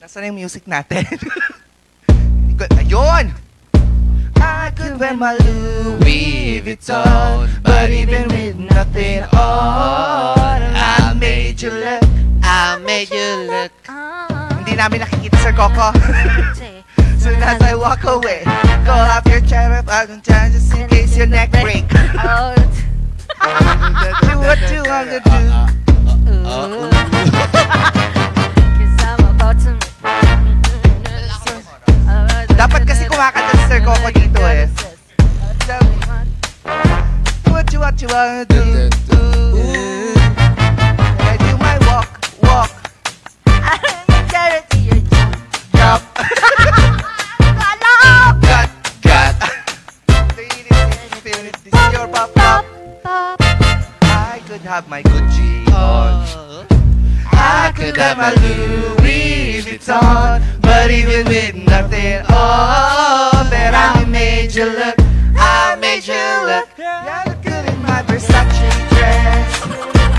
Nasaan yung music natin? Ayun! I could wear my Louis Vuitton, but even with nothing on, I made you look, I made you look. Hindi namin nakikita, Sir Coco. Soon as I walk away, call off your chair, just in case your neck break. Do what you want to do. Dapat kasi kumakanta si Sir Coco dito eh. What you wanna do. I do my walk. I guarantee your jump. Got. This is your pop. I could have my Gucci on. I could have my Louis Vuitton, but even with nothing on, that I made you look, I made you look. Yeah, look good in my Versace dress,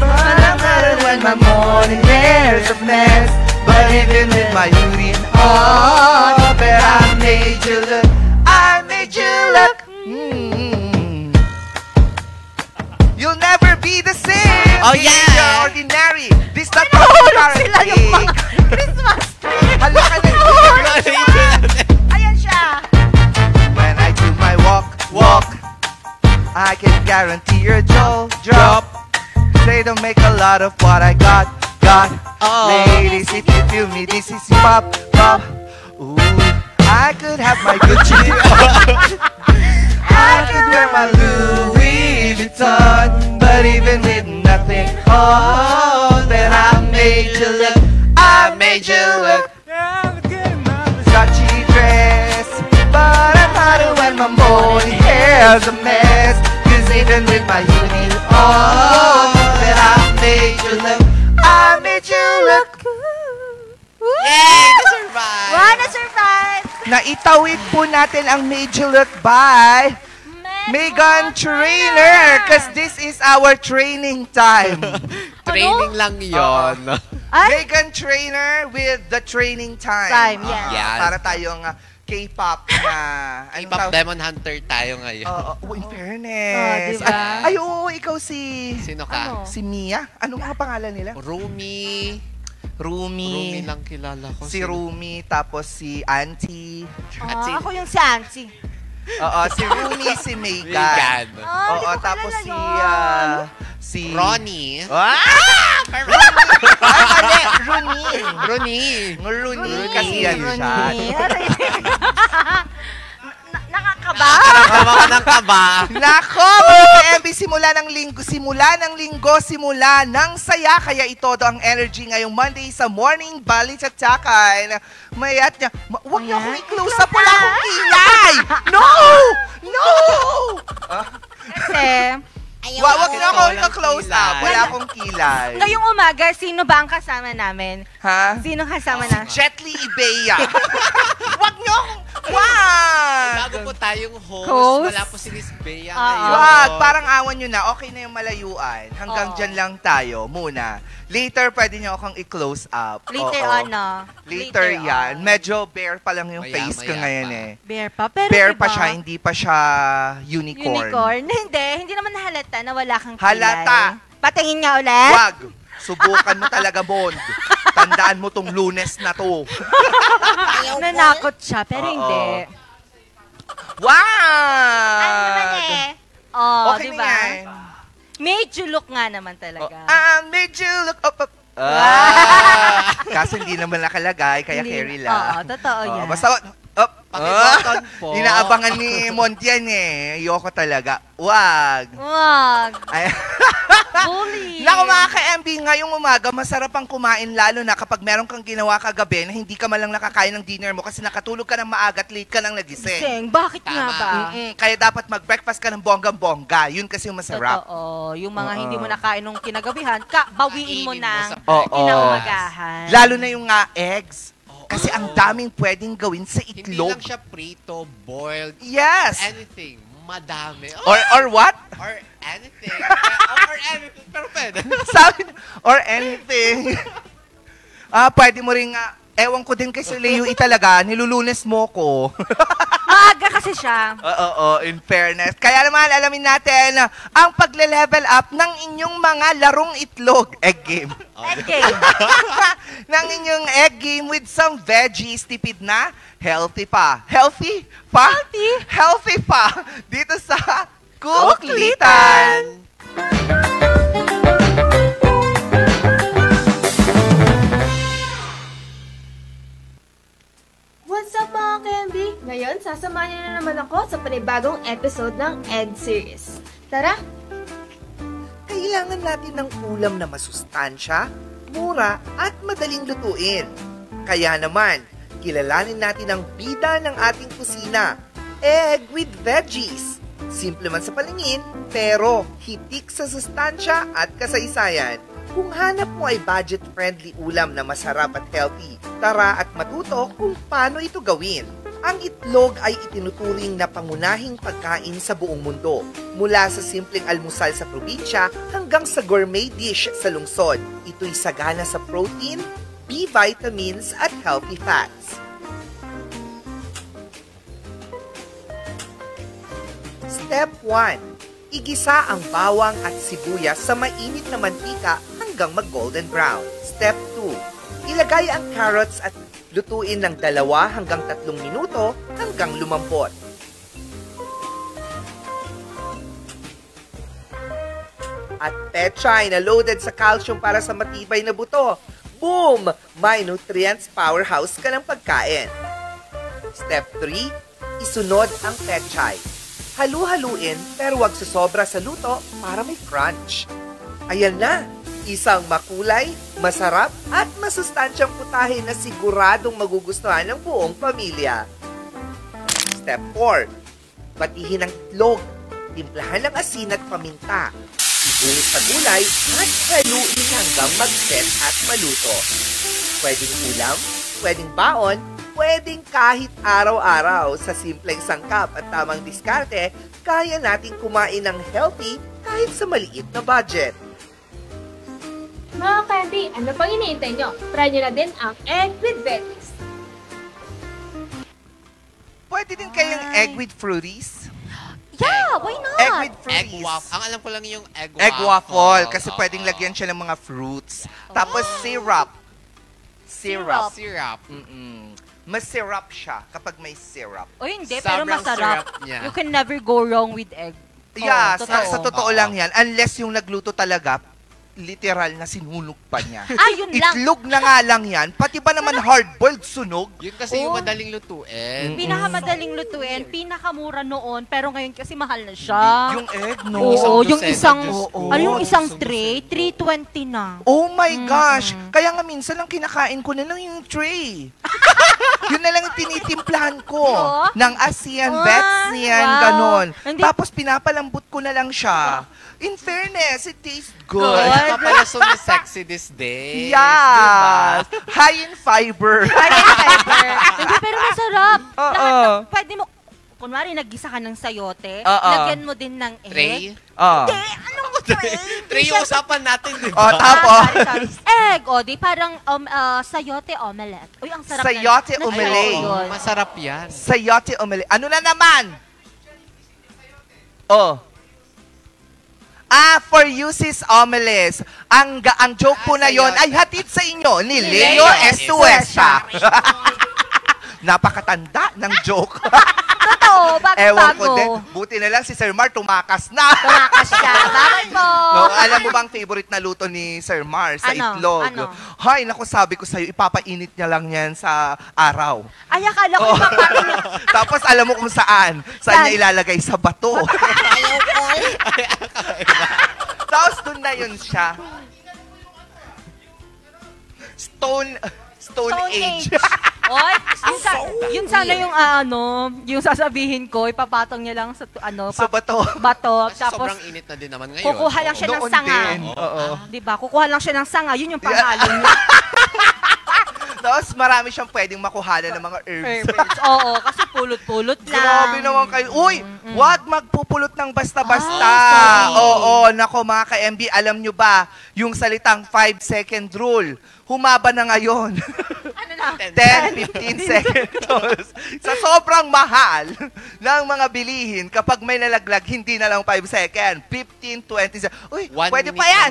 but I'm better when my morning hair's a mess. But even with my hoodie on, that I made you look, I made you look. You'll never be the same. Oh yeah, you're ordinary. This not currently. Sila yung mga Christmas tree. Hala ka na. Ayan siya. When I do my walk, I can guarantee your jaw drop. They don't make a lot of what I got. Ladies, if you feel me, this is pop. Ooh, I could have my Gucci. I could wear my Louis Vuitton, but even with nothing on, then I made you look, I made you look. Versace dress, but I'm hotter when my morning hair's a mess. Cause even with my hoodie on, then I made you look, I made you look. Yay! Na-survive! Wow, na-survive! Naitawid po natin ang Made You Look by Megan Trainer, because this is our training time. Training lang yon. Megan Trainer with the training time. Yes. Para tayong K-pop na... K-pop Demon Hunter tayo ngayon. In fairness. Diba? Ay, oo, ikaw si... Sino ka? Si Mia? Ano nga pangalan nila? Rumi lang kilala ko. Si Rumi, tapos si Auntie. Ako yung si Auntie. Oo, si Rumi, si Megan. Oo, tapos si Ronnie. Rooney. Kasi yan siya. Nakakaba? Nakakaba ka ng kaba. Nako, mga MB, simula ng saya. Kaya ito ang energy ngayong Monday sa Morning Balitaktakan. Mayat niya, huwag niyo akong i-close up, wala akong kilay! No! Kasi... Huwag niyo ako i-close up, wala akong kilay. Ngayong umaga, sino ba ang kasama namin? Ha? Sino kasama na? Si Jetly Ibea. Huwag niyo akong... Wag! Bago po tayong host, wala po si Miss Bea ngayon. Wag, parang awan nyo na. Okay na yung malayuan. Hanggang dyan lang tayo muna. Later, pwede nyo akong i-close up. Later on, no? Later yan. Medyo bare pa lang yung face ko ngayon eh. Bare pa? Pero bare diba, pa siya, hindi pa siya unicorn. Hindi naman nahalata na wala kang kilay. Halata! Patingin nga ulit. Wag! Subukan mo talaga, Bond. Tandaan mo tong Lunes na to. Nanakot siya, pero hindi. Wow! Ano naman eh? Okay diba? na yan. Made you look nga naman talaga. I made you look up. Kaso hindi naman nakalagay, kaya carry lang. Totoo yan. Basta, Paki-button po. Inaabangan ni Montian eh. Ayoko talaga. Wag. Bully. Naku mga ka-MB, ngayong umaga, masarap ang kumain lalo na kapag meron kang ginawa kagabi na hindi ka malang nakakain ng dinner mo kasi nakatulog ka ng maaga at late ka nang nagising. Bakit nga ba? Kaya dapat mag-breakfast ka ng bonggang-bongga. Yun kasi yung masarap. Totoo. Yung mga hindi mo nakain nung kinagabihan, bawiin mo ng kinaumagahan. Lalo na yung eggs. Kasi ang daming pwedeng gawin sa itlog. Hindi lang siya prito, boiled, yes. anything. Madami. Or what? Or anything. or anything. Pero pwede. Sabi, or anything. Pwede mo rin Ewan ko din kay Sir Leo talaga, nilulunes mo ko. Maaga kasi siya. Oo, in fairness. Kaya naman, alamin natin ang pagle-level up ng inyong mga larong itlog. Egg game. Okay. Ng inyong egg game with some veggies, tipid na, healthy pa. Healthy pa? Healthy. Healthy pa. Dito sa Kuklitan. What's up mga KMB? Ngayon, sasamahan niyo na naman ako sa panibagong episode ng Egg Series. Tara! Kailangan natin ng ulam na masustansya, mura at madaling lutuin. Kaya naman, kilalanin natin ang bida ng ating kusina, egg with veggies. Simple man sa palingin, pero hitik sa sustansya at kasaysayan. Kung hanap mo ay budget-friendly ulam na masarap at healthy, tara at matuto kung paano ito gawin. Ang itlog ay itinuturing na pangunahing pagkain sa buong mundo, mula sa simpleng almusal sa probinsya hanggang sa gourmet dish sa lungsod. Ito'y sagana sa protein, B vitamins at healthy fats. Step 1. Igisa ang bawang at sibuyas sa mainit na mantika hanggang mag-golden brown. Step 2. Ilagay ang carrots at lutuin ng 2 hanggang 3 minuto hanggang lumampot. At pechay na loaded sa calcium para sa matibay na buto. Boom! May nutrients powerhouse ka ng pagkain. Step 3. Isunod ang pechay. Halu-haluin pero wag susobra sa luto para may crunch. Ayan na! Isang makulay, masarap at masustansyang putahe na siguradong magugustuhan ng buong pamilya. Step 4. Batihin ang itlog. Timplahan ng asin at paminta. Ibuhos sa gulay at haluin hanggang mag-set at maluto. Pwedeng ulam, pwedeng baon, pwedeng kahit araw-araw. Sa simpleng sangkap at tamang diskarte, kaya nating kumain ng healthy kahit sa maliit na budget. Mga KMB, ano pang iniintay nyo? Try nyo na din ang Egg with Veggies. Pwede din kayang egg with fruities. Yeah, why not? Egg with Egg fruities. waffle. Ang alam ko lang yung egg waffle. Egg waffle. Kasi Oo. pwedeng lagyan siya ng mga fruits. Tapos syrup. Syrup. Syrup. Mas syrup siya kapag may syrup. O hindi, pero Sobrang masarap. sarap niya. You can never go wrong with egg. Yeah, Oo, sa totoo. totoo lang yan. Unless yung nagluto talaga, literal na sinunog pa niya. Yun lang. Itlog na nga lang yan. Pati ba naman hard-boiled sunog? Yun kasi yung Oh. madaling lutuin. Pinakamadaling lutuin, pinakamura noon, pero ngayon kasi mahal na siya. Yung egg, Oo, no? yung isang, Oo. ano yung isang Isang tray? 320 na. Oh my gosh! Kaya nga minsan lang kinakain ko na lang yung tray. Yun na lang yung tinitimplahan ko. Oo. Ng ASEAN, Ah, Betsian, wow. ganon. Hindi- Tapos pinapalambot ko na lang siya. In fairness, it tastes good. Kaya ka pala sexy these days. Yes! High in fiber. Hindi, pero masarap. Oo. Lahat ng, pwede mo, kunwari, naggisa ka ng sayote, Oo. lagyan mo din ng egg. Tray? Oh. Hindi, anong tray? Tray yung usapan natin, di Oh, ba? tapos, Sorry. Egg, o, di parang sayote omelette. Uy, ang sarap. Sayote na- omelette. Oo, yun. Masarap yan. sayote omelette. Ano na naman? Oh. For Usis Omelets. Ang joke po na yon ay hatid sa inyo ni Leo Leo Estuesa. Napakatanda ng joke. Totoo, Ewan ko bago-bago. din. Buti na lang si Sir Mar tumakas na. Tumakas siya. Bakit po? No, alam mo bang favorite na luto ni Sir Mar sa Ano? itlog? Ano? Hay, naku, sabi ko sa'yo, ipapainit niya lang yan sa araw. Ay, akala ko Oh. ipapainit. Tapos alam mo kung saan. Saan niya ilalagay? Sa bato. Ayaw ko. Tapos doon na yun siya. Stone Age. Oy, yun sana yung yung sasabihin ko, ipapatong niya lang sa Sa bato. bato. Kasi Tapos sobrang init na din naman ngayon. kukuha lang siya ng Noon sanga. din. Oo. Di ba? Kukuha lang siya ng sanga. Yun yung panghalo niya. Tapos marami siyang pwedeng makuhanan ng mga herbs. Oo, kasi pulot-pulot lang. Grabe naman kayo. Uy, wag magpupulot ng basta-basta. sorry. Oo, nako mga ka-MB, alam nyo ba, yung salitang 5-second rule, humaba na ngayon. Ano 10, 15 seconds. Sa sobrang mahal ng mga bilihin, kapag may nalaglag, hindi na lang 5 seconds. 15, 20 seconds. Uy, pwede pa yan.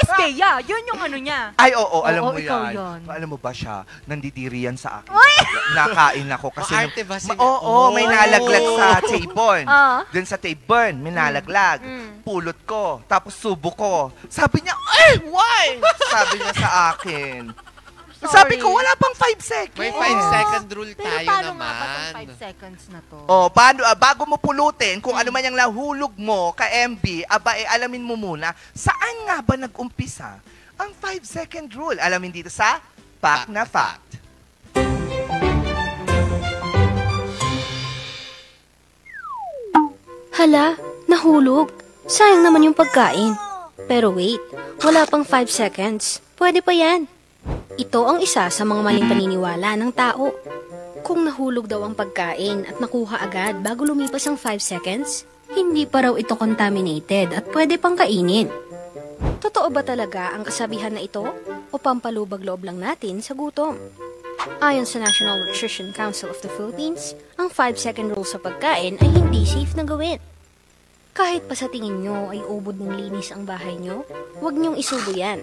Si Bea, yun yung ano niya. Ay, oo, alam mo ikaw yan. yun. Alam mo ba siya, nandidiri yan sa akin. Uy! Nakain ako kasi... Arte ba sila? Oo, may nalaglag sa table. Dun sa table, may nalaglag. Pulot ko, tapos subo ko. Sabi niya, why? Sabi niya sa akin. Sabi ko, wala pang 5 seconds. May 5-second rule Pero tayo paano nga ba naman. itong 5 seconds na to? Bago mo pulutin, kung ano man yung nahulog mo ka MB, alamin mo muna, saan nga ba nag-umpisa ang 5-second rule? Alamin dito sa Fact na Fact. Hala, nahulog. Sayang naman yung pagkain. Pero wait, wala pang 5 seconds. Pwede pa yan. Ito ang isa sa mga maling paniniwala ng tao. Kung nahulog daw ang pagkain at nakuha agad bago lumipas ang 5 seconds, hindi pa raw ito contaminated at pwede pang kainin. Totoo ba talaga ang kasabihan na ito o pampalubag-loob lang natin sa gutom? Ayon sa National Nutrition Council of the Philippines, ang 5-second rule sa pagkain ay hindi safe na gawin. Kahit pa sa tingin nyo ay ubod ng linis ang bahay nyo, huwag nyong isubo yan.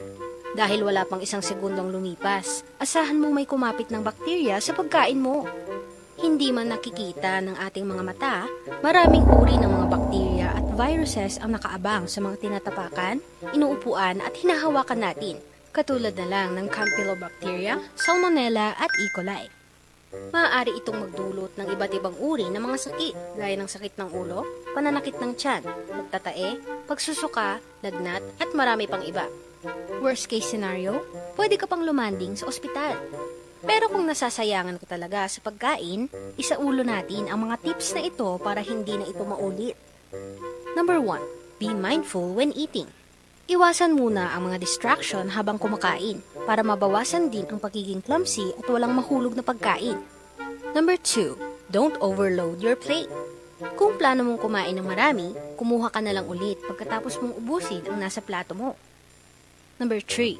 Dahil wala pang 1 segundong lumipas, asahan mo may kumapit ng bakterya sa pagkain mo. Hindi man nakikita ng ating mga mata, maraming uri ng mga bakterya at viruses ang nakaabang sa mga tinatapakan, inuupuan at hinahawakan natin, katulad na lang ng Campylobacteria, Salmonella at E. coli. Maaari itong magdulot ng iba't ibang uri ng mga sakit, gaya ng sakit ng ulo, pananakit ng tiyan, pagtatae, pagsusuka, lagnat at marami pang iba. Worst case scenario, pwede ka pang lumanding sa ospital. Pero kung nasasayangan ka talaga sa pagkain, isaulo natin ang mga tips na ito para hindi na ito maulit. Number 1. Be mindful when eating. Iwasan muna ang mga distraction habang kumakain para mabawasan din ang pagiging clumsy at walang mahulog na pagkain. Number 2. Don't overload your plate. Kung plano mong kumain ng marami, kumuha ka na lang ulit pagkatapos mong ubusin ang nasa plato mo. Number 3.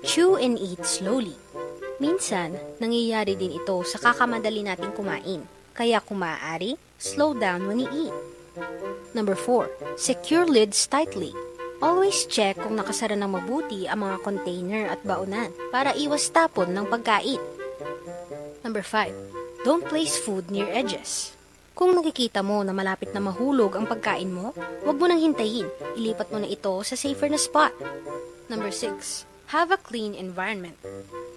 Chew and eat slowly. Minsan, nangyayari din ito sa kakamadali nating kumain. Kaya kung maaari, slow down when you eat. Number 4. Secure lids tightly. Always check kung nakasara ng mabuti ang mga container at baonan para iwas tapon ng pagkain. Number 5. Don't place food near edges. Kung nakikita mo na malapit na mahulog ang pagkain mo, huwag mo nang hintayin. Ilipat mo na ito sa safer na spot. Number 6. Have a clean environment.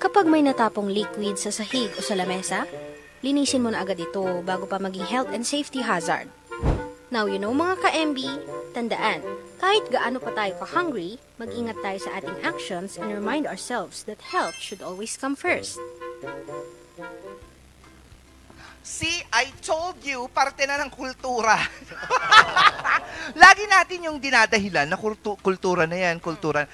Kapag may natapong liquid sa sahig o sa lamesa, linisin mo na agad ito bago pa maging health and safety hazard. Now you know mga ka-MB, tandaan, kahit gaano pa tayo ka-hungry, mag-ingat tayo sa ating actions and remind ourselves that health should always come first. See, I told you, parte na ng kultura. Lagi natin yung dinadahilan na kultura na yan, kultura.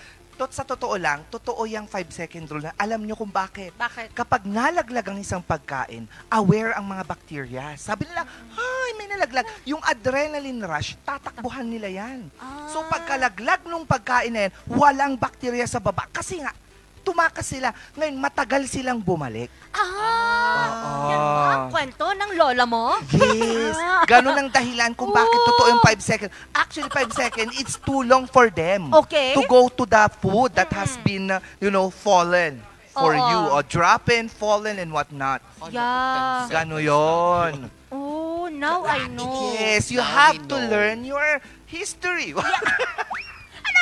Sa totoo lang, totoo yung 5-second rule na alam nyo kung bakit. Bakit? Kapag nalaglag ang isang pagkain, aware ang mga bakterya. Sabi nila, ay, may nalaglag. Yung adrenaline rush, tatakbuhan nila yan. So pagkalaglag nung pagkain na yan, walang bakterya sa baba. Kasi nga, tumakas sila. Ngayon, matagal silang bumalik. Yan ba ang kwento ng lola mo? Yes. Ganun ang dahilan kung bakit totoo yung 5 seconds. Actually, 5 seconds, it's too long for them. Okay. To go to the food that has been, fallen for Oo. you. Or dropping, fallen, and whatnot. Yeah. Gano yon. Oh, now I know. Yes, you Now have we to know. learn your history.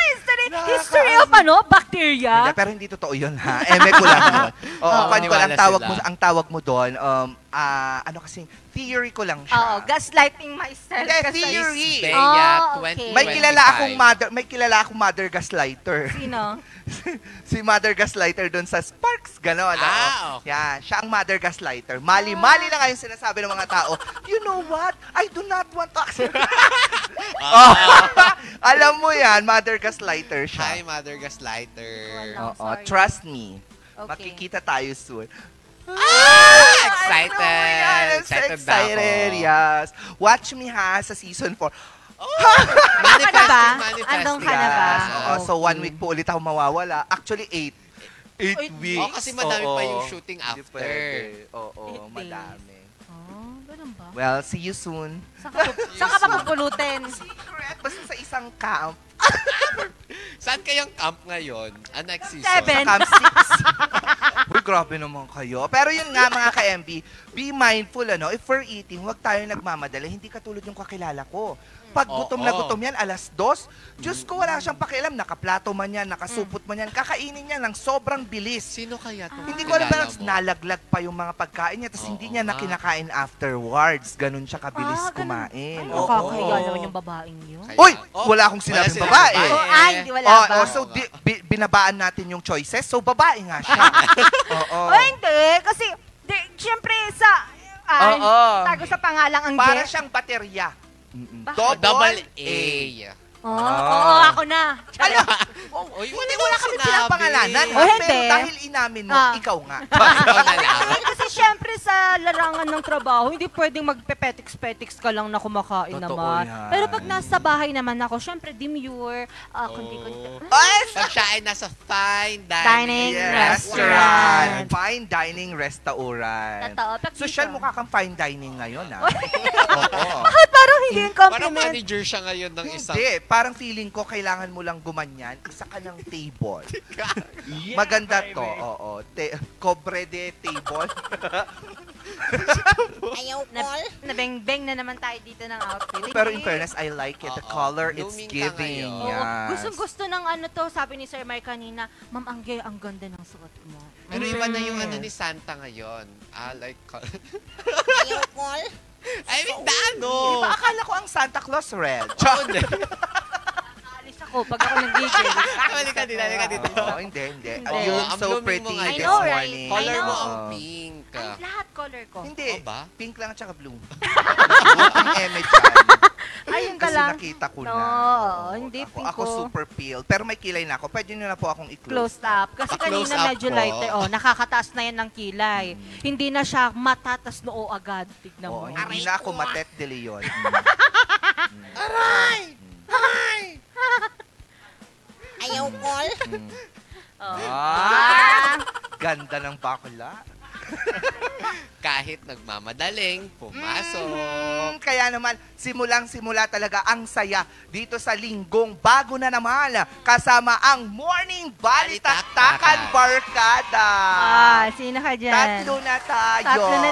History, history of bacteria? Pero hindi totoo yun, ha? Eme ko lang yun. Oo, ko lang Maniwala tawag sila. mo, ang tawag mo doon, ano kasing, theory ko lang siya. Oo, gaslighting myself. Hindi, kasi- theory. Bea, okay. 2025. May kilala akong mother gaslighter. Sino? Si mother gaslighter doon sa Sparks, gano'n. Ah, okay. Yan, siya ang mother gaslighter. Mali-mali na ngayon sinasabi ng mga tao, you know what? I do not want to accept. Alam mo yan, mother gaslighter siya. Hi, Mother Gaslighter. Wala. Oo, Sorry. trust me. Okay. Makikita tayo soon. Excited! I'm so Excited na excited, ako. yes. Watch me ha sa season 4. Andong ka na ba? Manifesting. Andong ka na ba? Yes. Oo, so 1 week po ulit ako mawawala. Actually 8. 8 weeks. Oh, kasi madami pa yung shooting Hindi after. pwede. Oo, 8 days. madami. Oh, ganun ba? Well, see you soon. Saan ka pa pupulutin? Secret, basta sa isang camp. Saan kayang camp ngayon? Next season? 7. Camp 6. Uy, grabe naman kayo. Pero yun nga mga ka-MB, be mindful, if we're eating, huwag tayo nagmamadali. Hindi katulad yung kakilala ko. Pag gutom na gutom yan, 2:00, Diyos ko, wala siyang pakialam. Nakaplato man yan, nakasupot man yan, kakainin niya ng sobrang bilis. Sino kaya itong Hindi ko alam kilala na mo? nalaglag pa yung mga pagkain niya, tapos hindi niya na kinakain afterwards. Ganun siya kabilis ganun. kumain. Ay, Oo. nakakahiya naman yung babaeng yun. Kaya- Uy! Oh, Wala akong sinabing wala babae. sinabing Oh, ay, hindi wala ba? So binabaan natin yung choices. So, babae nga siya. Oo. Oh, hindi. Kasi, siyempre Oo. tago sa pangalang ang Para guest. siyang baterya. Double A. Oo, ako na. Uy, Hindi, wala kami pinapangalanan. Oh, hindi. Pero dahil inamin mo, ikaw nga. Ikaw na lang. Kasi syempre sa larangan ng trabaho, hindi pwedeng magpe-petiks-petiks ka lang na kumakain Totoo naman. yan. Pero pag nasa bahay naman ako, syempre demure, kundi Pag siya ay nasa fine dining Dining Restaurant. restaurant. Fine dining restaurant. Totoo. Pag Social dito. mukha kang fine dining ngayon, ha? Oo. Bakit parang hindi yung Parang compliment? manager siya ngayon ng isang... Hindi, parang feeling ko kailangan mo lang gumanyan, isa ka ng table. Maganda to, oo. Cobre de table. Ayaw call? Nabeng-beng na naman tayo dito ng outfit. Pero in fairness, I like it. The Oo. color it's Blooming ka giving. ngayon. Oo, Yes. gustong-gusto ng to, sabi ni Sir Mike kanina, Ma'am Angge, ang ganda ng suot mo. Pero iba na yung ni Santa ngayon. Like... Ayaw call? I mean, ano? Di ba akala ko ang Santa Claus red? Alis ako pag ako nag-gigil. Halika dito. Oo, hindi. Hindi. You're Ang so blooming pretty mo ngayon. this I know, right? morning. Color mo know. ang pink. Ay, lahat color ko. Hindi. Oo ba? Pink lang at saka blue. Ang image yan. Ayun ka Kasi lang. nakita ko na. No, Oo, hindi pink ako ko. super pale. Pero may kilay na ako. Pwede nyo na po akong i-close. Closed up. Kasi Close kanina up medyo po. lighter. Oh, nakakataas na yan ng kilay. Hindi na siya matatas noo agad. Tignan mo. Oo, hindi na ako Matet de Leon. Ayaw call? Ah! Ganda ng bakula. Kahit nagmamadaling, pumasok. Kaya naman, simulang-simula talaga ang saya dito sa linggong bago na naman kasama ang Morning Balitaktakan Barkada. Sino ka dyan? Tatlo na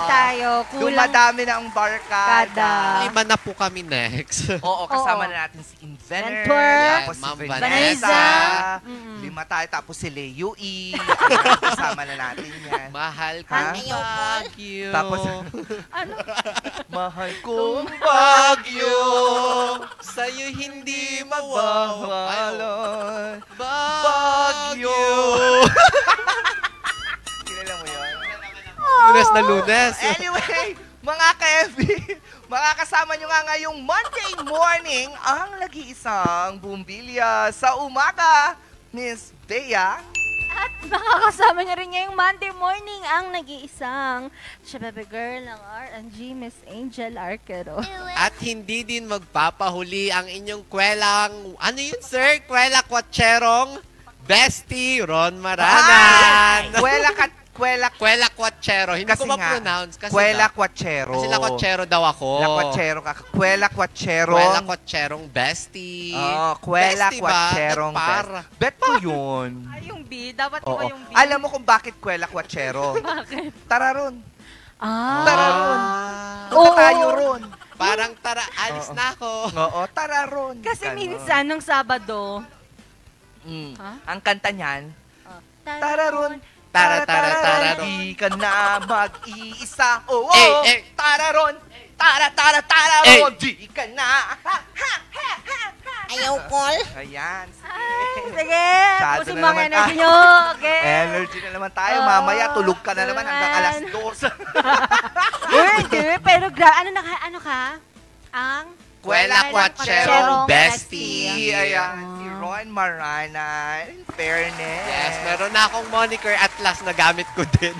tayo. Kulang Dumadami na ang barkada. kada. 5 na po kami next. Oo, kasama Oo. na natin si Inventor, Inventor. tapos si Ma'am Vanessa. Vanessa. 5 tayo, tapos si Leo E. Ayan, kasama na natin yan. Mahal ko Ha? Baguio. Tapos, Ano? mahal kong Baguio, Sa'yo hindi mababalon. Baguio. Kilala mo yun? Lunes na Lunes. Anyway, mga ka-FB, makakasama nyo nga ngayong Monday morning ang nag-iisang bumbilya sa umaga, Miss Bea. At makakasama niya rin ngayong Monday morning ang nag-iisang Shabebe Girl ng R&G, Miss Angel Arquero. At hindi din magpapahuli ang inyong kwelang, ano yun sir? Kwela Kwatcherong Bestie Ron Maranan. Kwela Kwatchero. Hindi Kasi ko nga, ma-pronounce. Kasi Kwela Kwatchero. Kasi Kwatchero daw ako. Kwela Kwatchero. Kwela Kwatcherong Bestie. Oh, Kwela Bestie ba? Kwatcherong Nagpara. Bet ko yun. Ay, yung B. Dapat Oo. iba yung B. Alam mo kung bakit Kwela Kwatchero? Bakit? Tara ron. Ah. Tara ron. Ah. Punta Oo. tayo ron. Parang tara, alis Oo. na ako. Oo, tara ron. Kasi Ganon. minsan, nung Sabado, Ha? Ang kanta niyan, tara tara ron. Tara, tara, tara ron. Di ka na mag-iisa. Oo, Eh, eh. tara ron. Tara, tara, tara Eh. ron. Di ka na. ayaw call. Ayan. Sige, Masyado pusin na mo ang naman. energy nyo. Okay. Energy na naman tayo. Oo. Mamaya, tulog ka na naman hanggang alas Naman. 2. Hindi, pero ano ka? Ang Kwela Kwatcherong Bestie. Ayan, si Ron Maranan. In fairness. Yes, meron na akong moniker at last nagamit ko din.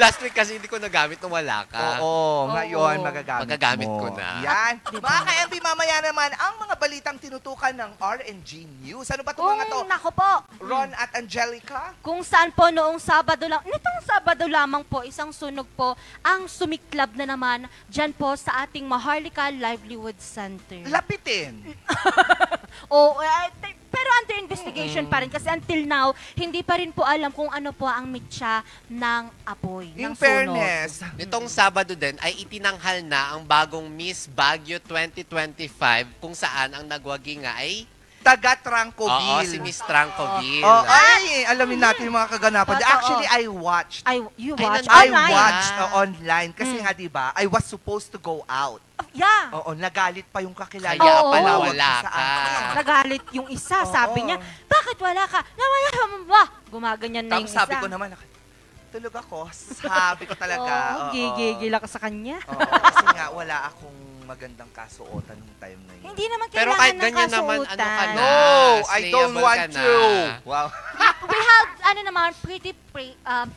Last week kasi hindi ko nagamit nung wala ka. Oo, ngayon Magagamit mo. ko na. Yan. Mga ka-MB, mamaya naman ang mga balitang tinutukan ng RNG News. Ano ba itong mga to? Nako po. Ron at Angelica? Kung saan po noong Sabado lang, nitong Sabado lamang po, isang sunog po ang sumiklab na naman dyan po sa ating Maharlika Livelihood Center. Lapitin. Pero under investigation pa rin kasi until now, hindi pa rin po alam kung ano po ang mitya ng apoy, In ng fairness, Nitong Sabado din ay itinanghal na ang bagong Miss Baguio 2025 kung saan ang nagwagi nga ay taga Trancoville. Oo, si Miss Trancoville. Oh, ay, alamin natin yung mga kaganapan. Totoo. Actually, I watched. You watch I online? watched online. Kasi nga, di ba, I was supposed to go out. Yeah. Oo, nagalit pa yung kakilala. Kaya Oo. pala Palawag wala sa ka. akin. Nagalit yung isa, Oo. sabi niya, bakit wala ka? Nawala ka ba? Gumaganyan na yung Tapos isa. sabi ko naman, tulog ako. Sabi ko talaga. Oo, gigigil ako sa kanya. Oo, kasi nga, wala akong magandang kasuotan ng time na yun. Hindi naman Pero kailangan kahit ng ganyan naman, ano kasuotan. ka na? No, I don't slayable want ka na. to. Wow. We have, pretty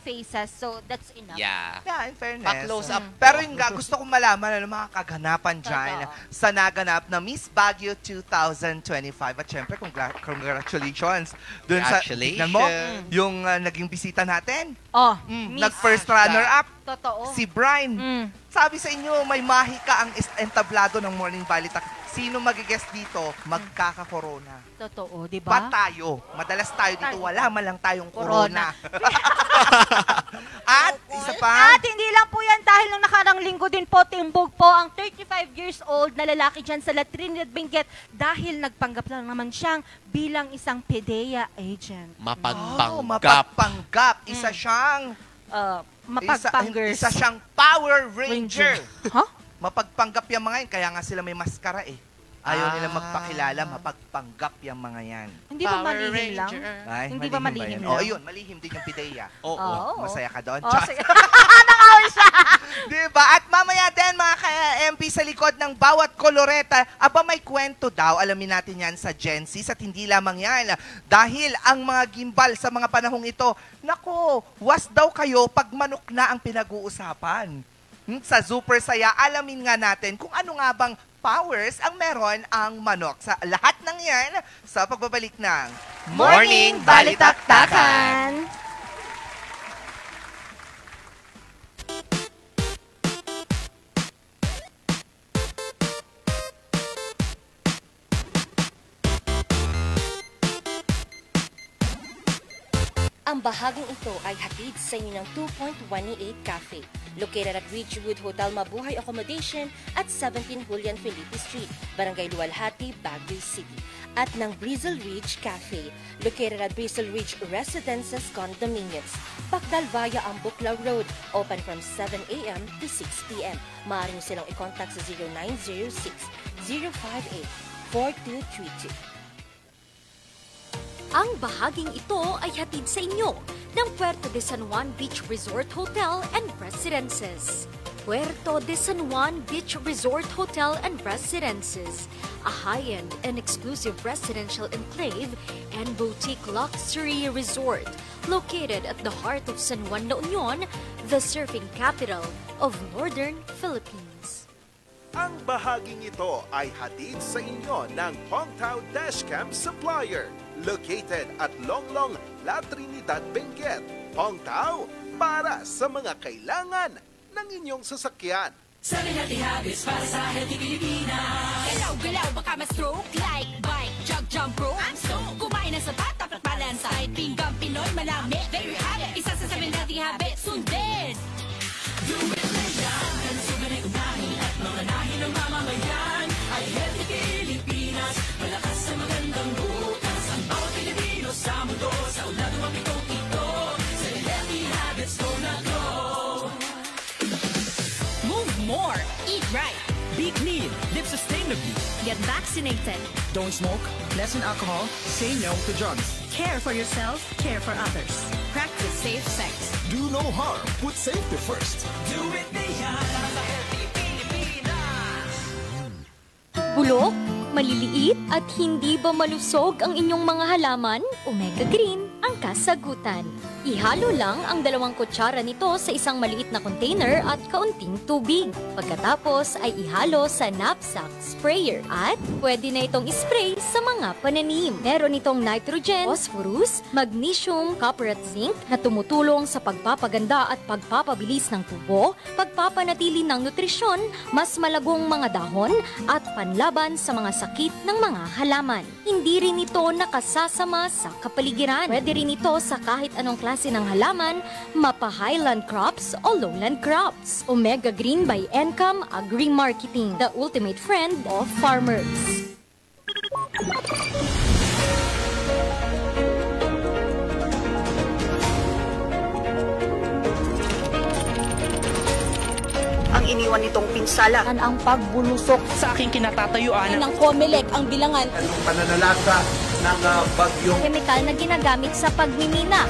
faces, so that's enough. Yeah. Yeah, in fairness. Pa-close up. Pero yung gusto kong malaman ano mga kaganapan dyan sa naganap na Miss Baguio 2025. At syempre, congratulations. Dun sa, tignan mo, yung naging bisita natin. Oh, Nag-first runner-up, Totoo. si Brian. Mm. Sabi sa inyo, may mahika ang entablado ng Morning Balitak. Sino magigest dito, magkaka-corona. Totoo, di Ba ba? tayo? Madalas tayo dito, Tayo. wala man lang tayong Corona. corona. At, isa pa, At hindi lang po yan dahil nung nakarang linggo din po, timbog po ang 35 years old na lalaki dyan sa La Trinidad Benguet dahil nagpanggap lang naman siyang bilang isang PDEA agent. Mapagpanggap. Isa siyang Mapagpanggers. Isa siyang Power Ranger. Huh? Mapagpanggap yung mga yan, kaya nga sila may maskara eh. Ayaw nila Ah. magpakilala, mapagpanggap yung mga yan. Hindi ba malihim lang? Ay, Hindi ba malihim yan? lang? Oo, yun, malihim din yung PDEA. Oo. Masaya ka doon. Oh, Chas. sige. Nakawin siya. Diba? At mamaya din mga ka-MP sa likod ng bawat koloreta, aba may kwento daw, alamin natin yan sa Gen Z at hindi lamang yan. Dahil ang mga gimbal sa mga panahong ito, nako, was daw kayo pag manok na ang pinag-uusapan. Sa Super Saya, alamin nga natin kung ano nga bang powers ang meron ang manok. Sa lahat ng yan, sa pagbabalik ng Morning Balitaktakan. Ang bahaging ito ay hatid sa inyo ng 2.188 Cafe, located at Ridgewood Hotel Mabuhay Accommodation at 17 Julian Felipe Street, Barangay Luwalhati, Baguio City. At ng Breezel Ridge Cafe, located at Breezel Ridge Residences Condominiums, Pagdal via Ambuklaw Road, open from 7 a.m. to 6 p.m. Maaari niyo silang i-contact sa 0906-058-4232. Ang bahaging ito ay hatid sa inyo ng Puerto de San Juan Beach Resort Hotel and Residences. Puerto de San Juan Beach Resort Hotel and Residences, a high-end and exclusive residential enclave and boutique luxury resort located at the heart of San Juan La Union, the surfing capital of Northern Philippines. Ang bahaging ito ay hatid sa inyo ng Hongtao Dashcam Supplier, located at Longlong, La Trinidad, Benguet. Hongtao, para sa mga kailangan ng inyong sasakyan. Sa Healthy Habits para sa Healthy Pilipinas. Galaw-galaw baka ma-stroke like bike, jog, jump rope. I'm so kumain ng sapat, dapat balance. Kahit pinggang Pinoy, malami, very habit. Isa sa 7 healthy habits, sundin. Do it na yan, ang sugat ay unahin at mga nahin ng mamamayan. Ay Healthy Pilipinas, malakas sa magandang bukas. Ang bawat Pilipino sa mundo, sa ulan ng mapitong ito. Sa Healthy Habits, go na go. Move more, eat right, be clean, live sustainably. Get vaccinated. Don't smoke, lessen alcohol, say no to drugs. Care for yourself, care for others. Practice safe sex. Do no harm, put safety first. Do it na yan para sa Healthy Pilipinas. Bulok, Maliliit at hindi ba malusog ang inyong mga halaman? Omega Green ang kasagutan. Ihalo lang ang 2 kutsara nito sa isang maliit na container at kaunting tubig. Pagkatapos ay ihalo sa knapsack sprayer at pwede na itong spray sa mga pananim. Meron itong nitrogen, phosphorus, magnesium, copper at zinc na tumutulong sa pagpapaganda at pagpapabilis ng tubo, pagpapanatili ng nutrisyon, mas malagong mga dahon at panlaban sa mga sakit ng mga halaman. Hindi rin ito nakasasama sa kapaligiran. Pwede rin ito sa kahit anong klase ng halaman, mapa-highland crops o lowland crops. Omega Green by Encam Agri-Marketing, the ultimate friend of farmers. Ang iniwan nitong pinsala ang pagbulusok sa aking kinatatayuan ng COMELEC ang bilangan Ang pananalasa ng bagyong Chemical na ginagamit sa pagmimina.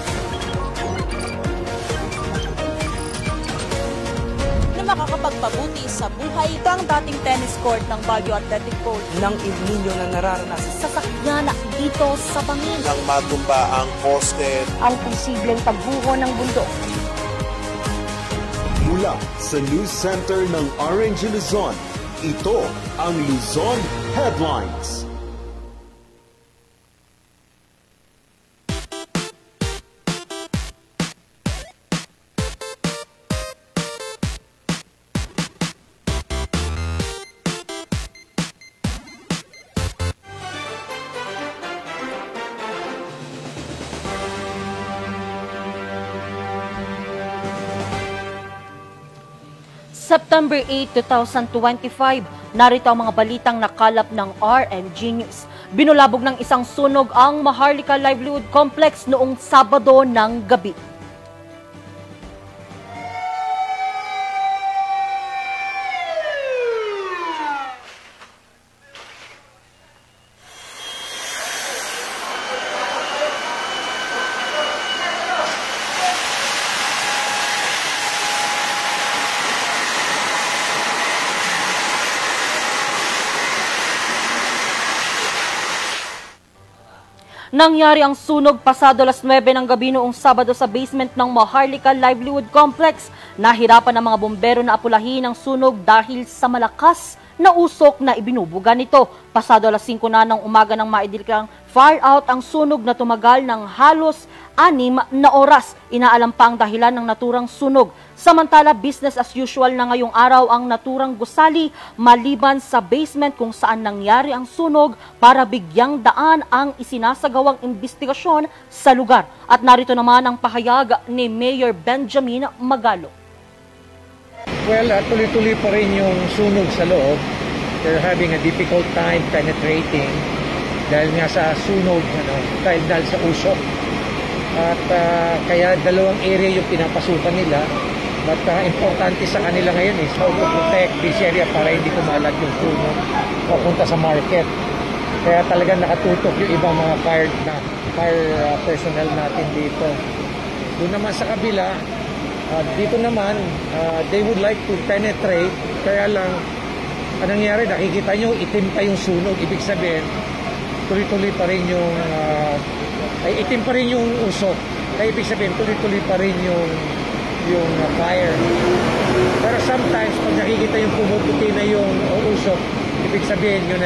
na makakapagpabuti sa buhay. Ito ang dating tennis court ng Baguio Athletic Bowl. ng El Nino na nararanasan. Sasakyan dito sa bangin. ng magumba ang poste. Ang posibleng pagbuho ng bundok. Mula sa News Center ng Orange Luzon, ito ang Luzon Headlines. September 8, 2025, narito ang mga balitang nakalap ng RMG News. Binulabog ng isang sunog ang Maharlika Livelihood Complex noong Sabado ng gabi. Nangyari ang sunog pasado alas 9 ng gabi noong Sabado sa basement ng Maharlika Livelihood Complex. Nahirapan ang mga bombero na apulahin ang sunog dahil sa malakas na usok na ibinubuga nito. Pasado alas 5 na ng umaga nang maidilikang fire out ang sunog na tumagal ng halos 6 na oras. Inaalam pa ang dahilan ng naturang sunog. Samantala, business as usual na ngayong araw ang naturang gusali maliban sa basement kung saan nangyari ang sunog para bigyang daan ang isinasagawang investigasyon sa lugar. At narito naman ang pahayag ni Mayor Benjamin Magalo. Well, tuloy-tuloy pa rin yung sunog sa loob. They're having a difficult time penetrating dahil nga sa sunog, dahil sa usok. At kaya dalawang area yung pinapasukan nila. But importante sa kanila ngayon is how to protect this area para hindi kumalat yung sunog papunta sa market. Kaya talagang nakatutok yung ibang mga fire personnel natin dito. Doon naman sa kabila, dito naman, they would like to penetrate. Kaya lang, anong nangyari, nakikita nyo, itim pa yung sunog. Ibig sabihin, tuloy-tuloy pa rin yung, itim pa rin yung usok. Kaya ibig sabihin, tuloy-tuloy pa rin yung fire. Pero sometimes, pag nakikita yung pumuputi na yung usok, ibig sabihin, yun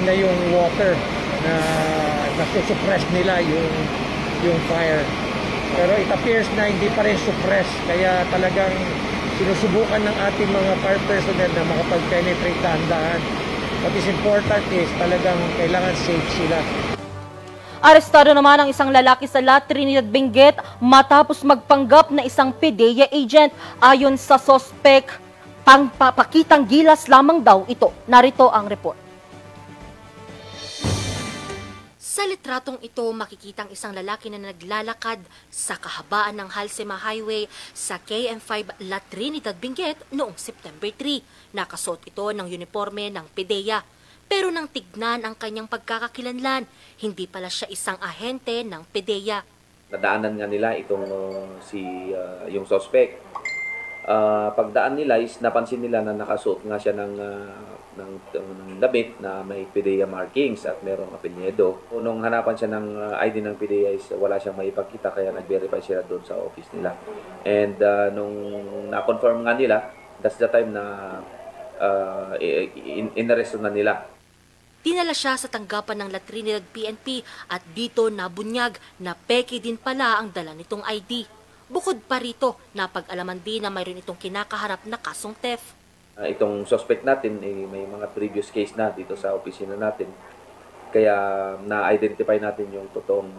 na yung water na nasusuppress nila yung fire. Pero it appears na hindi pa rin suppress. Kaya talagang sinusubukan ng ating mga fire personnel na makapag-penetrate dahan-dahan. What is important is talagang kailangan safe sila. Arestado naman ang isang lalaki sa La Trinidad, Benguet matapos magpanggap na isang PDEA agent. Ayon sa sospek, pangpapakitang gilas lamang daw ito. Narito ang report. Sa litratong ito, makikitang isang lalaki na naglalakad sa kahabaan ng Halsema Highway sa KM5 La Trinidad, Benguet noong September 3. Nakasuot ito ng uniforme ng PDEA. Pero nang tignan ang kanyang pagkakakilanlan, hindi pala siya isang ahente ng PDEA. Nadaanan nga nila itong yung suspect. pagdaan nila is napansin nila na nakasuot nga siya ng damit na may PDEA markings at merong apelyido. Nung hanapan siya ng ID ng PDEA is wala siyang maipakita kaya nag-verify sila doon sa office nila. And nung na-confirm nga nila, that's the time na inaresto na nila. Dinala siya sa tanggapan ng La Trinidad PNP at dito nabunyag na peke din pala ang dala nitong ID. Bukod pa rito, napag-alaman din na mayroon itong kinakaharap na kasong theft. Itong suspect natin, may mga previous case na dito sa opisina natin. Kaya na-identify natin yung totoong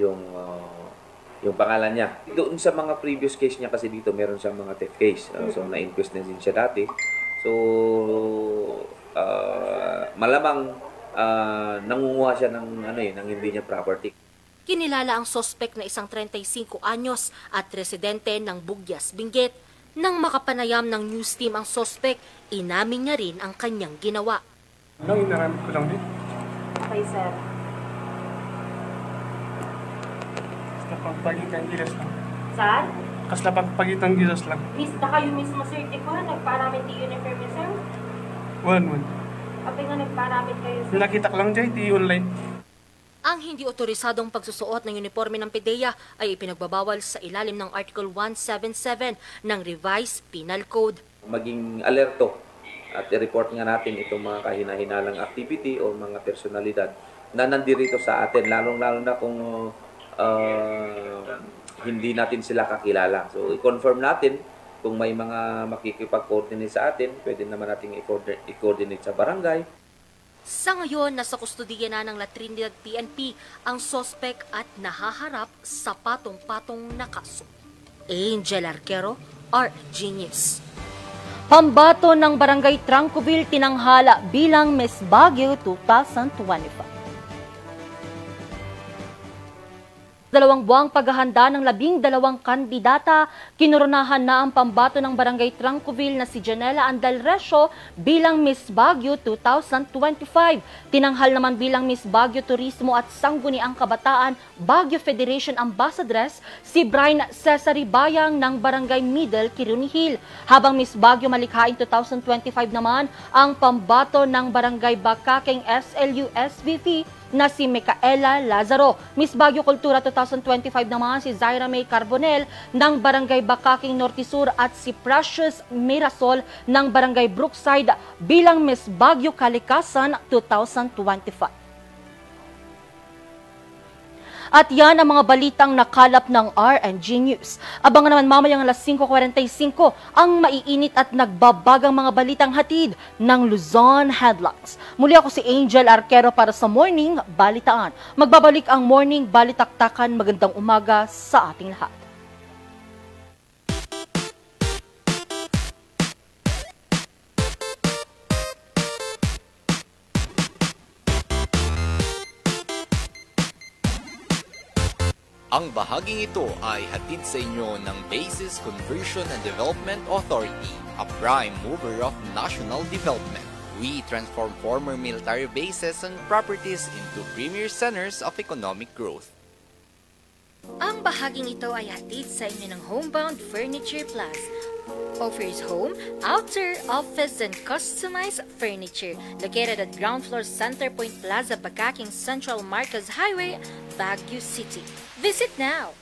yung pangalan niya. Doon sa mga previous case niya kasi dito, meron siyang mga theft case. So na-inquest na din siya dati. So malamang nangunguha siya ng hindi niya property. Kinilala ang suspect na isang 35 anyos at residente ng Bugyas, Benguet. Nang makapanayam ng news team ang suspect, inamin niya rin ang kanyang ginawa. Anong inaramit ko lang din? Okay, sir. Kasla pagpagitan gilas lang. Saan? Kasla pagpagitan gilas lang. Miss, na kayo mismo, sir. Ikaw, nagparamit di uniform, sir? One. Abi nga nagparamit kayo, sir. Nakita ko lang dyan, di online. Ang hindi otorisadong pagsusuot ng uniforme ng PDEA ay ipinagbabawal sa ilalim ng Article 177 ng Revised Penal Code. Maging alerto at i-report nga natin itong mga kahina-hinalang activity o mga personalidad na nandirito sa atin, lalong-lalo na kung hindi natin sila kakilala. So, i-confirm natin kung may mga makikipag-coordinate sa atin, pwede naman natin i-coordinate sa barangay. Sa ngayon, nasa kustudiya na ng La Trinidad PNP ang sospek at nahaharap sa patong-patong na kaso. Angel Arquero, RG News. Pambato ng Barangay Trancoville tinanghala bilang Miss Baguio 2025. Dalawang buwang paghahanda ng 12 kandidata, kinoronahan na ang pambato ng Barangay Trancoville na si Janela Andalresio bilang Miss Baguio 2025. Tinanghal naman bilang Miss Baguio Turismo at Sangguniang Kabataan Baguio Federation Ambassadress si Brian Cesari Bayang ng Barangay Middle, Quironi Hill. Habang Miss Baguio Malikhain 2025 naman ang pambato ng Barangay Bakakeng SLU SVP na si Micaela Lazaro. Miss Baguio Kultura 2025 naman si Zaira May Carbonel ng Barangay Bakakeng Norte Sur at si Precious Mirasol ng Barangay Brookside bilang Miss Baguio Kalikasan 2025. At yan ang mga balitang nakalap ng RNG News. Abangan naman mamayang alas 5:45 ang maiinit at nagbabagang mga balitang hatid ng Luzon Headlines. Muli ako si Angel Arquero para sa Morning Balitaan. Magbabalik ang Morning Balitaktakan. Magandang umaga sa ating lahat. Ang bahaging ito ay hatid sa inyo ng Bases Conversion and Development Authority, a prime mover of national development. We transform former military bases and properties into premier centers of economic growth. Ang bahaging ito ay hatid sa inyo ng Homebound Furniture Plus. Offers home, outer, office, and customized furniture. Located at ground floor Centerpoint Plaza, Bakakeng Central Marcos Highway, Baguio City. Visit now!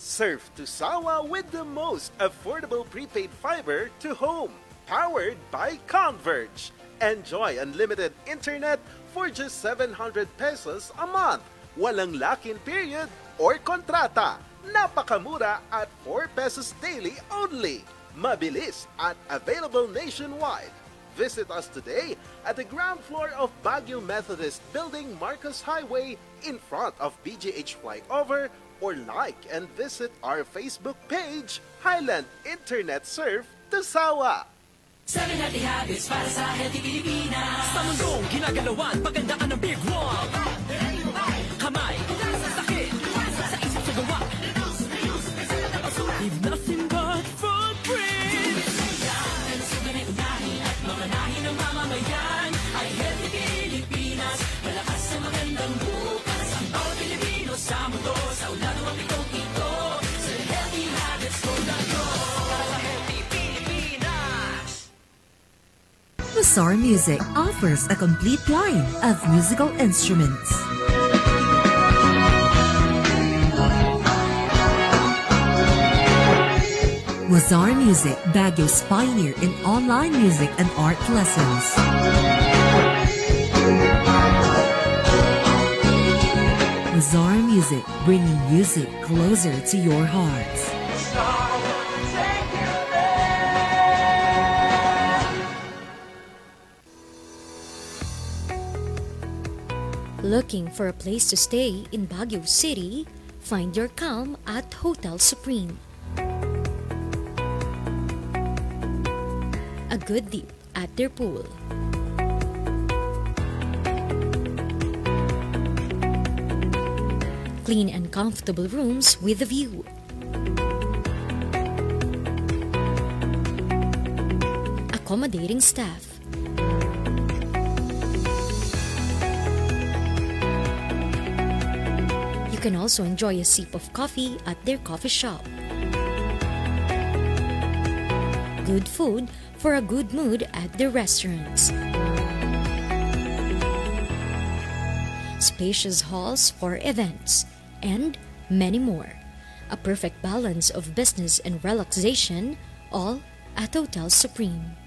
Surf to Sawa with the most affordable prepaid fiber to home. Powered by Converge. Enjoy unlimited internet for just 700 pesos a month. Walang lock-in period or kontrata. Napakamura at 4 pesos daily only. Mabilis at available nationwide. Visit us today at the ground floor of Baguio Methodist Building, Marcos Highway, in front of BGH Flyover, or like and visit our Facebook page, Highland Internet Surf to Sawa. 7 Healthy Habits para sa Healthy Pilipinas. Sa mundong ginagalawan, paganda ka ng Big One. Kamay, sakit, sa isip sa gawa. Leave nothing but footprints. Suganay unahin at mamanahin ng mamamayan. Ay Healthy Pilipinas, malakas sa magandang bukas. Ang bawat Pilipino sa mundo, sa ulado ang pitong ito. Sa Healthy Habits, go na go. Mazar Music offers a complete line of musical instruments. Mazar Music, Baguio's pioneer in online music and art lessons. Mazar Music, bringing music closer to your hearts. Looking for a place to stay in Baguio City? Find your calm at Hotel Supreme. A good dip at their pool. Clean and comfortable rooms with a view. Accommodating staff. You can also enjoy a sip of coffee at their coffee shop. Good food for a good mood at their restaurants. Spacious halls for events, and many more. A perfect balance of business and relaxation, all at Hotel Supreme.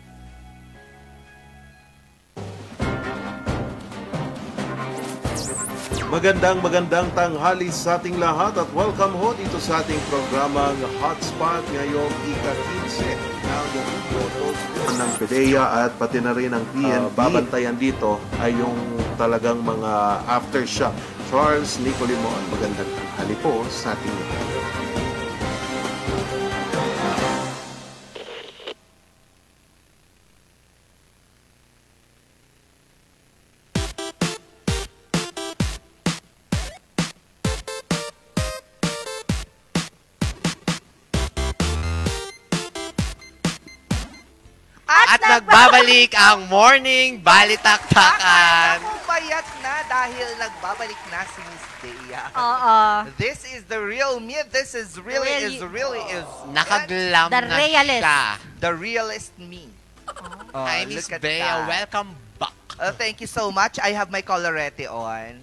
Magandang tanghali sa ating lahat at welcome ho dito sa ating programang Hotspot ngayong ika-15 ng PDEA at pati na rin ang PNP. Babantayan dito ay yung talagang mga aftershock. Charles Nicolimon, magandang tanghali po sa ating lahat. At nagbabalik ang morning balitaktakan. Ako payat na dahil nagbabalik na si Miss Dea. This is the real me. This is really Nakaglam The na realist. siya. the realist me. Hi, Miss look at Bea. that. Welcome back. Thank you so much. I have my colorete on.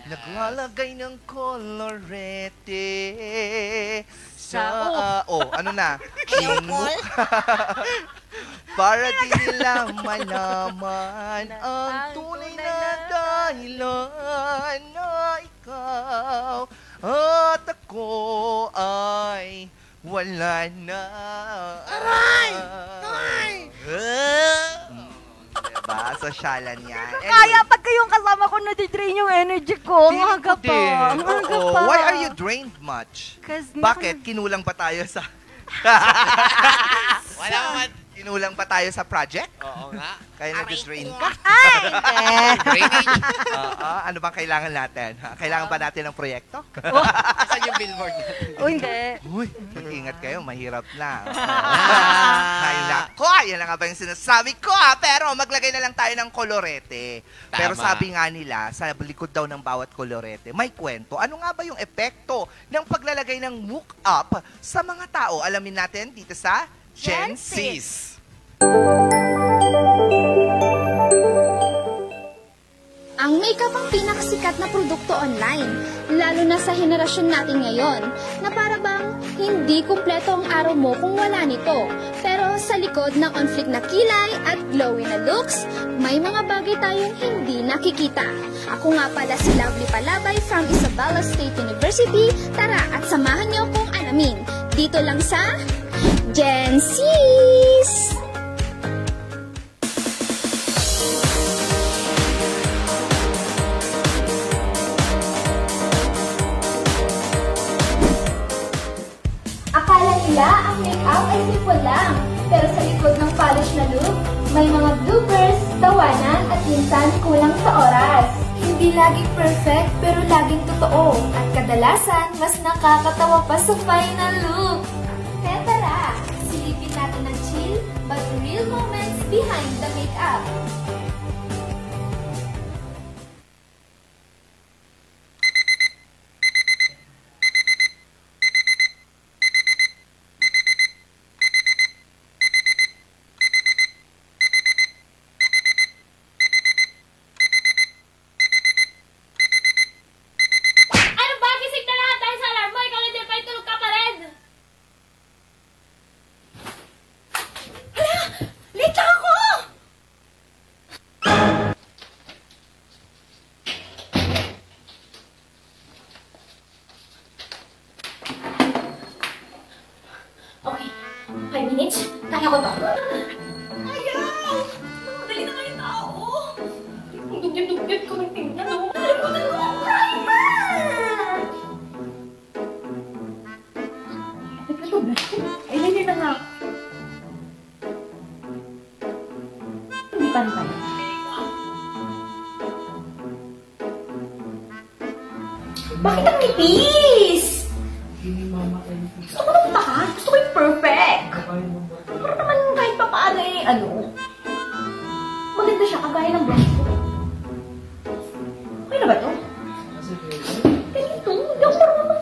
Naglalagay ng colorete sa... ano na? Inuk. Para di nila malaman ang tunay na dahilan na ikaw at ako ay wala na. Aray! Aray! Diba? Sosyalan yan. Kaya pag kayong kasama ko, natitrain yung energy ko. Ang aga pa. Ang aga pa. Why are you drained much? Bakit? Kinulang pa tayo sa... Wala naman. Kinulang pa tayo sa project? Oo nga. Kaya nag-drain ka? Drainage. Ano bang kailangan natin? Kailangan ba natin ng proyekto? Saan yung billboard natin? Hindi. Uy, mag-ingat kayo. Mahirap na. Ay, nako. Yan na nga ba yung sinasabi ko, Pero maglagay na lang tayo ng kolorete. Tama. Pero sabi nga nila, sa likod daw ng bawat kolorete, may kwento. Ano nga ba yung epekto ng paglalagay ng mock-up sa mga tao? Alamin natin dito sa Gen Sis. Ang makeup ang pinakasikat na produkto online, lalo na sa henerasyon natin ngayon, na para bang hindi kumpleto ang araw mo kung wala nito. Pero sa likod ng on-fleek na kilay at glowy na looks, may mga bagay tayong hindi nakikita. Ako nga pala si Lovely Palabay from Isabela State University. Tara at samahan niyo akong alamin. Dito lang sa Gen Sis! Akala nila ang make-up ay simple lang, pero sa likod ng polish na look, may mga bloopers, tawanan at minsan kulang sa oras. Hindi laging perfect pero laging totoo at kadalasan mas nakakatawa pa sa final look. Kaya tara, silipin natin ang chill but real moments behind the makeup. 5 minutes? Kaya ko to. Ayaw! Madali na ngayon tao. Ang dugyot-dugyot ko ng tingnan. Nalimutan ko ang primer! Ay, hindi na nga. Hindi pantay. Bakit ang nipis? Gusto ko ng tahan. Gusto ko yung perfect. Pero naman kahit pa paano maganda siya kagaya ng brush ko. Okay na ba ito? Ganito. Hindi ako marunong na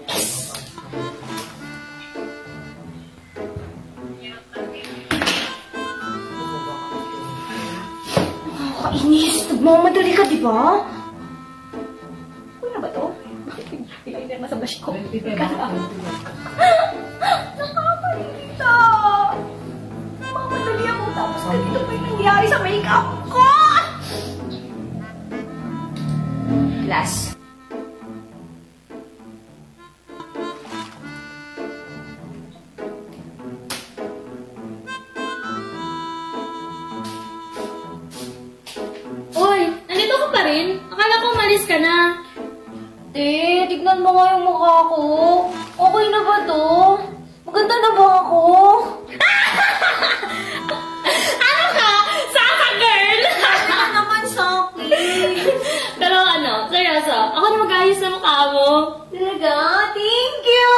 yes! Nakakainis. Nagmamadali ka, di ba? Ano ba to? Ilagay na sa brush ko. Nakakalita! Mamadali ako tapos ganito pa yung nangyari sa makeup ko! Glass. Oy, nandito ka pa rin? Akala ko umalis ka na. Tignan mo nga yung mukha ko. Okay na ba to? Maganda na ba ako? Ano ka? Saka girl! Ano naman sa akin? Pero seryoso, ako na mag-ayos sa mukha mo. Talaga? Thank you!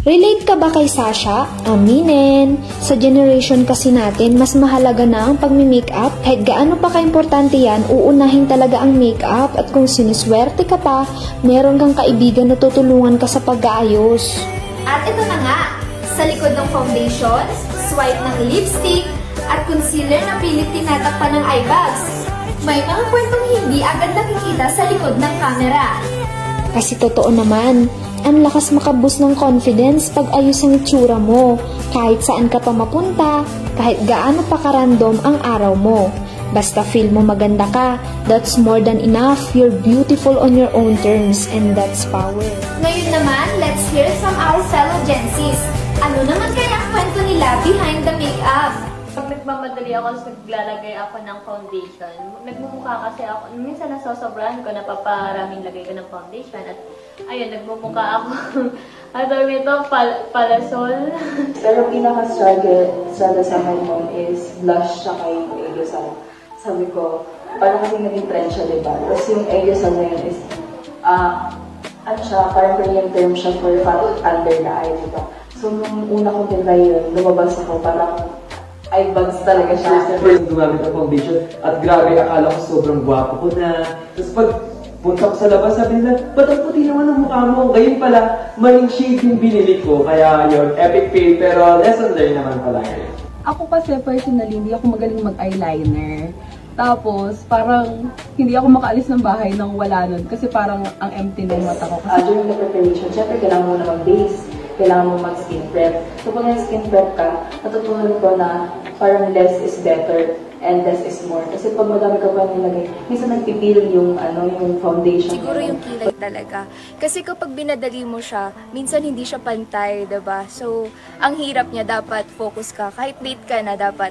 Relate ka ba kay Sasha? Aminin. Sa generation kasi natin, mas mahalaga na ang pagmi-makeup. Kahit gaano pa ka-importante yan, uunahin talaga ang makeup. At kung siniswerte ka pa, meron kang kaibigan na tutulungan ka sa pag-aayos. At ito na nga, sa likod ng foundation, swipe ng lipstick, at concealer na pilit tinatakpan ng eye bags. May mga kwentong hindi agad nakikita sa likod ng camera. Kasi totoo naman, ang lakas makaboost ng confidence pag ayos ang itsura mo. Kahit saan ka pa mapunta, kahit gaano pa karandom ang araw mo. Basta feel mo maganda ka, that's more than enough. You're beautiful on your own terms, and that's power. Ngayon naman, let's hear from our fellow Gen Zs. Ano naman kaya ang kwento nila behind the makeup? Pag nagmamadali ako, naglalagay ako ng foundation. Nagmumukha kasi ako, minsan nasosobrahan ko, napaparaming lagay ko ng foundation. At ayun, nagmumukha ako. At ito, palasol. Pero pinaka-struggle sa my mom is blush siya kay Eggosal. Sabi ko, parang kasi naging trend siya, diba? Tapos yung Eggosal na yun is, parang Korean term siya for fat under the eye, diba? So, nung una kong tinry yun, lumabas ako, parang eye bags talaga siya. First, gumamit ng foundation at grabe, akala ko sobrang gwapo ko na. Tapos pag punta ko sa labas, sabi nila, ba't ang puti naman ang mukha mo? Ngayon pala, maling shade yung binili ko. Kaya yun, epic fail, pero lesson learned naman pala yun. Ako kasi personally, hindi ako magaling mag-eyeliner. Tapos, parang hindi ako makaalis ng bahay nang wala nun. Kasi parang ang empty ng mata ko. During the preparation, syempre kailangan mo na mag-base. Kailangan mo mag-skin prep. So, pag nag-skin prep ka, natutunan ko na parang less is better and less is more. Kasi pag madami ka pa nilagay, minsan nagpipil yung foundation. Siguro yung kilay talaga. Kasi kapag binadali mo siya, minsan hindi siya pantay, diba? So, ang hirap niya, dapat focus ka. Kahit late ka na, dapat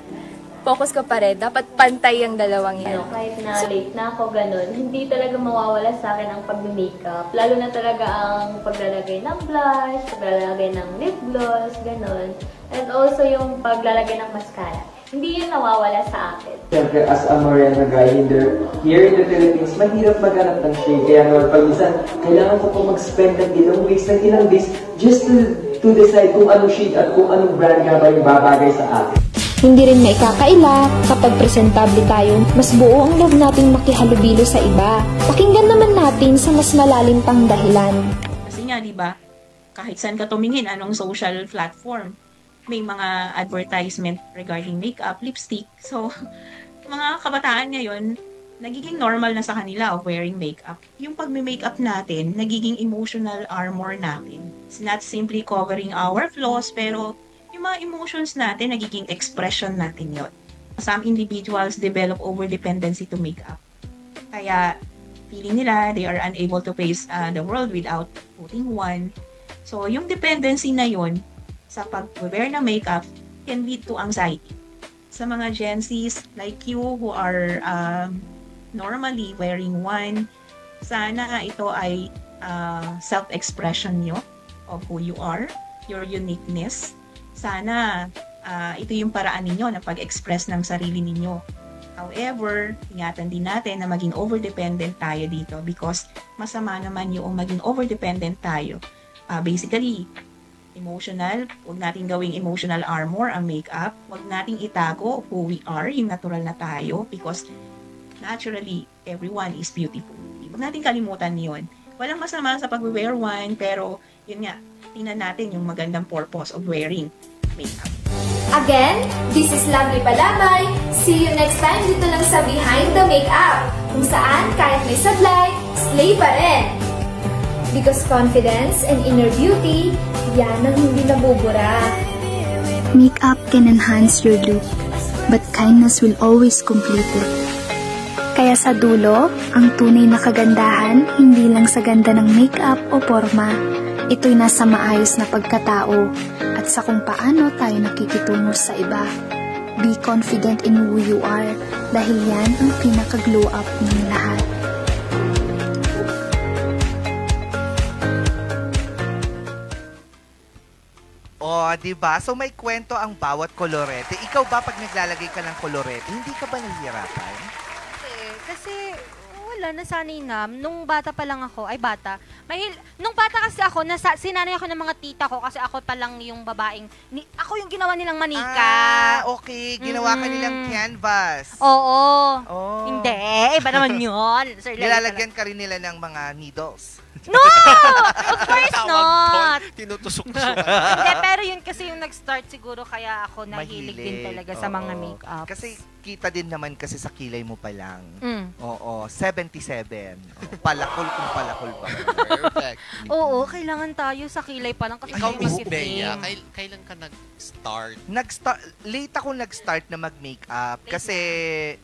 focus ka pa rin. Dapat pantay ang dalawang yan. Kahit na late na ako, ganun, hindi talaga mawawala sa akin ang pag-makeup. Lalo na talaga ang paglalagay ng blush, paglalagay ng lip gloss, ganun. And also yung paglalagay ng mascara. Hindi yun nawawala sa akin. Siyempre, as a Morena guy, here in the Philippines, mahirap maghanap ng shade. Kaya naman, pag minsan, kailangan ko po mag-spend ng ilang weeks, ng ilang days, just to decide kung anong shade at kung anong brand nga ba yung babagay sa atin. Hindi rin maikakaila kapag presentable tayo, mas buo ang loob nating makihalubilo sa iba. Pakinggan naman natin sa mas malalim pang dahilan. Kasi nga, di ba, kahit saan ka tumingin, anong social platform, may mga advertisement regarding makeup, lipstick. So, mga kabataan ngayon, nagiging normal na sa kanila of wearing makeup. Yung pag-makeup natin, nagiging emotional armor natin. It's not simply covering our flaws, pero yung mga emotions natin, nagiging expression natin yon. Some individuals develop over-dependency to makeup. Kaya, feeling nila, they are unable to face the world without putting one. So, yung dependency na yon, sa pag-wear ng makeup can lead to anxiety. Sa mga Gen Zs like you who are normally wearing one, sana ito ay self-expression nyo of who you are, your uniqueness. Sana ito yung paraan ninyo na pag-express ng sarili ninyo. However, ingatan din natin na maging over-dependent tayo dito because masama naman yung maging over-dependent tayo. Basically, emotional, huwag natin gawing emotional armor ang makeup. Huwag nating itago who we are, yung natural na tayo because naturally, everyone is beautiful. Huwag natin kalimutan yun. Walang masama sa pag-wear one, pero yun nga, tingnan natin yung magandang purpose of wearing makeup. Again, this is Lovely Palamay. See you next time dito lang sa Behind the Makeup, kung saan kahit may sablay, slay pa rin. Because confidence and inner beauty, yan ang hindi nabubura. Makeup can enhance your look, but kindness will always complete it. Kaya sa dulo, ang tunay na kagandahan hindi lang sa ganda ng makeup o forma. Ito'y nasa maayos na pagkatao at sa kung paano tayo nakikitungo sa iba. Be confident in who you are dahil yan ang pinaka-glow up ng lahat. Diba? So may kwento ang bawat kolorete. Ikaw ba pag naglalagay ka ng kolorete, hindi ka ba nahihirapan? Kasi wala, nasanay na. Nung bata pa lang ako, nung bata kasi ako, sinanay ako ng mga tita ko kasi ako pa lang yung babaeng, ako yung ginawa nilang manika. Okay. Ginawa ka nilang canvas. Oo. Hindi. Iba naman yun. Nilalagyan ka rin nila ng mga needles. No! Of course not! Tinutusok-tusok. Hindi, pero yun kasi yung nag-start siguro kaya ako nahilig din talaga sa mga makeup. Kasi kita din naman kasi sa kilay mo pa lang. Oo, 77. Palakol kung palakol ba. Perfect. Oo, kailangan tayo sa kilay pa lang kasi ikaw, Miss mag-itim. Bea, kailan ka nag-start? Late ako nag-start na mag-makeup kasi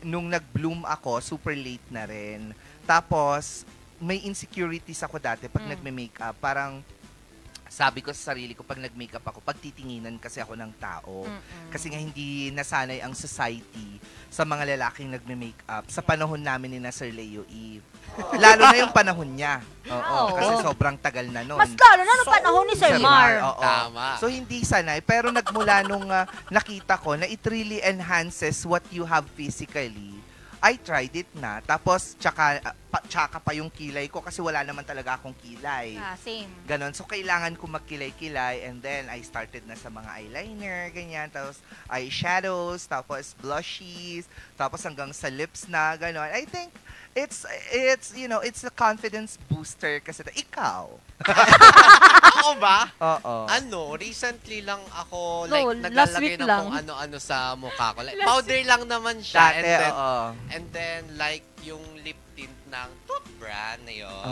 nung nag-bloom ako, super late na rin. Tapos, may insecurities ako dati pag nagme-makeup. Parang sabi ko sa sarili ko pag nag-makeup ako, pagtitinginan kasi ako ng tao. Kasi nga hindi nasanay ang society sa mga lalaking nagme-makeup sa panahon namin ni na Sir Leo Eve. Lalo na yung panahon niya. Kasi sobrang tagal na nun. Mas lalo na nung panahon ni Sir Mar. Tama. So hindi sanay. Pero nagmula nung nakita ko na it really enhances what you have physically. I tried it na. Tapos, tsaka pa yung kilay ko kasi wala naman talaga akong kilay. Same. Ganon. So, kailangan ko magkilay-kilay and then I started na sa mga eyeliner, ganyan. Tapos, eyeshadows, tapos blushes, tapos hanggang sa lips na, ganon. I think, it's a confidence booster kasi ikaw. Ako ba? Oo. Recently lang ako, last naglalagay week na lang. kung ano-ano sa mukha ko. Like, powder lang naman siya. Dati, and then, like, yung lip tint ng Top brand na yun.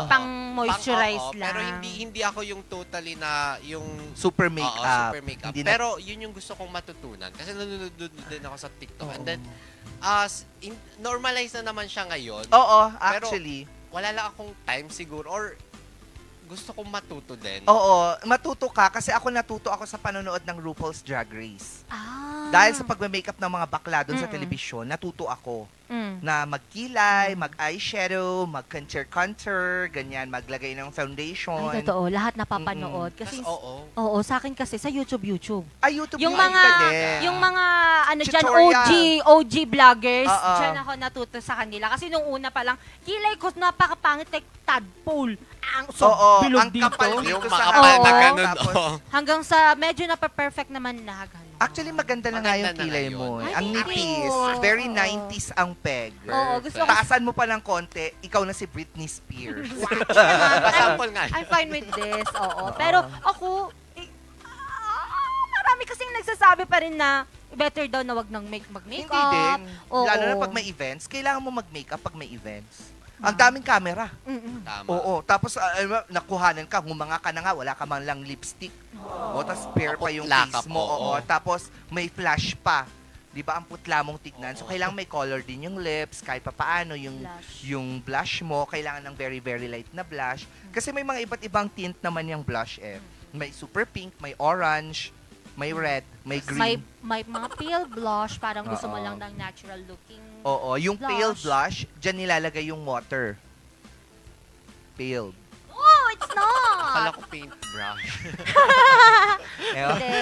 Pang moisturize lang. Pero hindi ako yung totally na, yung super makeup. Super makeup. Pero yun yung gusto kong matutunan. Kasi nanonood din ako sa TikTok. And then, normalize na naman siya ngayon. Oo, actually. Pero wala lang akong time siguro or gusto kong matuto din. Oo, matuto ka kasi natuto ako sa panonood ng RuPaul's Drag Race. Dahil sa pagme-makeup ng mga bakla doon sa telebisyon, natuto ako na magkilay, mag-eyeshadow, mag-contour, ganyan, maglagay ng foundation. Ay, totoo. Lahat napapanood. Kasi, oo, sa akin kasi, sa YouTube. YouTube yung mga, dyan, OG vloggers, dyan ako natuto sa kanila. Kasi nung una pa lang, kilay ko napakapangit like tadpole. Ang bilog dito. Yung makapal na ganun. Hanggang sa medyo na-perfect naman na ganun. Actually, maganda na nga yung kilay mo. Ang nipis. Very 90s ang peg. Oo, gusto ko. Taasan mo pa ng konti, ikaw na si Britney Spears. I'm fine with this. Oo. Pero ako, marami kasing nagsasabi pa rin na better daw na wag nang mag-makeup. Hindi din. Lalo na pag may events, kailangan mo mag-makeup pag may events. Ang daming camera. Tama. Oo. Tapos, nakuhanan ka, humanga ka na nga, wala ka man lang lipstick. Tapos, spare pa yung face mo. Oo. Tapos, may flash pa. Di ba, ang putla mong tignan. So, kailangan may color din yung lips, kahit pa paano, yung blush mo, kailangan ng very, very light na blush. Kasi may mga iba't ibang tint naman yung blush May super pink, may orange, may red, may green. May mga pale blush, parang gusto mo lang ng natural looking Oo, yung blush. pale blush, dyan nilalagay yung water. Pale. Oh, it's not! Akala ko paintbrush. Hindi.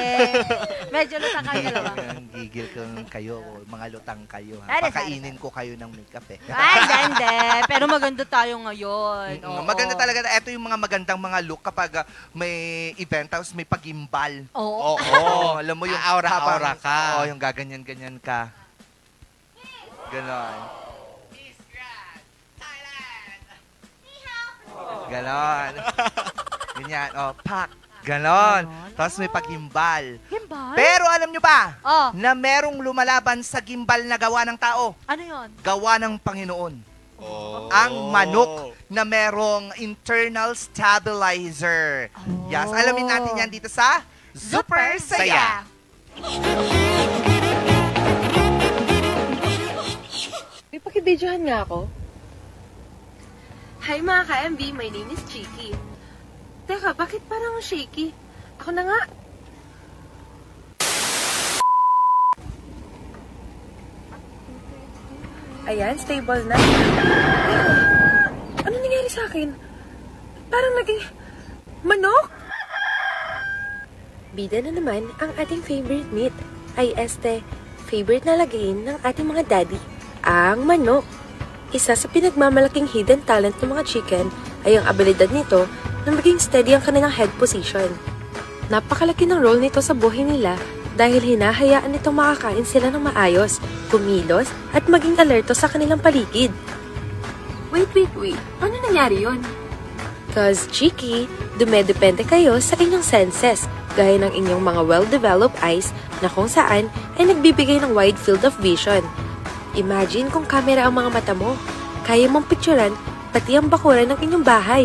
Medyo lutang kayo dalawa. Gigil kayo, mga lutang kayo. Sorry, Pakainin ko kayo ng makeup eh. Ay, hindi. Pero maganda tayo ngayon. Oo. Maganda talaga. Ito yung mga magandang mga look kapag may event, tapos may pagimbal. Oo. Alam mo yung aura ka. Oo, yung gaganyan-ganyan ka. Ganon. Ganon. Ganyan. Pak. Ganon. Tapos may pagimbal. Gimbal? Pero alam nyo ba na merong lumalaban sa gimbal na gawa ng tao? Ano yun? Gawa ng Panginoon. Ang manok na merong internal stabilizer. Yes, alamin natin yan dito sa Super Saya. May pakibidyohan nga ako. Hi mga ka-MB, my name is Cheeky. Teka, bakit parang shaky? Ako na nga. Ayan, stable na. Ano nangyari sa akin? Parang naging manok? Bida na naman ang ating favorite meat. Ay favorite na lagayin ng ating mga daddy, ang manok. Isa sa pinagmamalaking hidden talent ng mga chicken ay ang abilidad nito na maging steady ang kanilang head position. Napakalaki ng role nito sa buhay nila dahil hinahayaan nitong makakain sila ng maayos, kumilos, at maging alerto sa kanilang paligid. Wait. Paano nangyari yun? Cause, Cheeky, dumedepende kayo sa inyong senses, gaya ng inyong mga well-developed eyes na kung saan ay nagbibigay ng wide field of vision. Imagine kung kamera ang mga mata mo. Kaya mong picturean pati ang bakuran ng inyong bahay.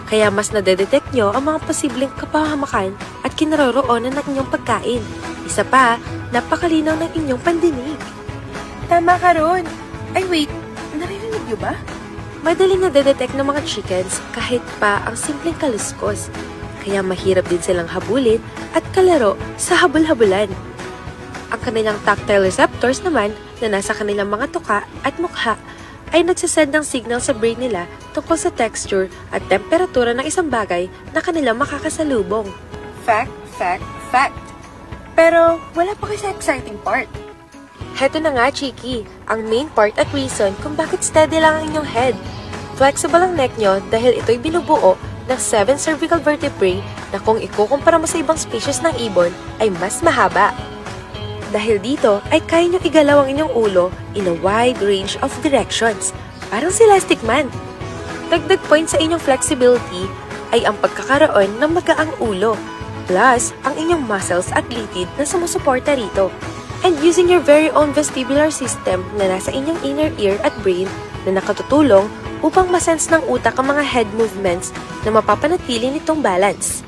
Kaya mas nadedetect nyo ang mga posibleng kapahamakan at kinaroroonan ng inyong pagkain. Isa pa, napakalinaw ng inyong pandinig. Tama ka ron. Ay wait, naririnig nyo ba? Madaling nadedetect ng mga chickens kahit pa ang simpleng kaluskos. Kaya mahirap din silang habulin at kalaro sa habol-habulan. Ang kanilang tactile receptors naman na nasa kanilang mga tuka at mukha ay nagsasend ng signal sa brain nila tungkol sa texture at temperatura ng isang bagay na kanilang makakasalubong. Fact. Pero wala pa kayo sa exciting part. Heto na nga, Cheeky, ang main part at reason kung bakit steady lang ang inyong head. Flexible ang neck nyo dahil ito'y binubuo ng 7 cervical vertebrae na kung ikukumpara mo sa ibang species ng ibon ay mas mahaba. Dahil dito ay kaya nyo igalaw ang inyong ulo in a wide range of directions. Parang si Elastic Man. Dagdag point sa inyong flexibility ay ang pagkakaroon ng magaang ulo. Plus, ang inyong muscles at litid na sumusuporta rito. And using your very own vestibular system na nasa inyong inner ear at brain na nakatutulong upang masense ng utak ang mga head movements na mapapanatili nitong balance.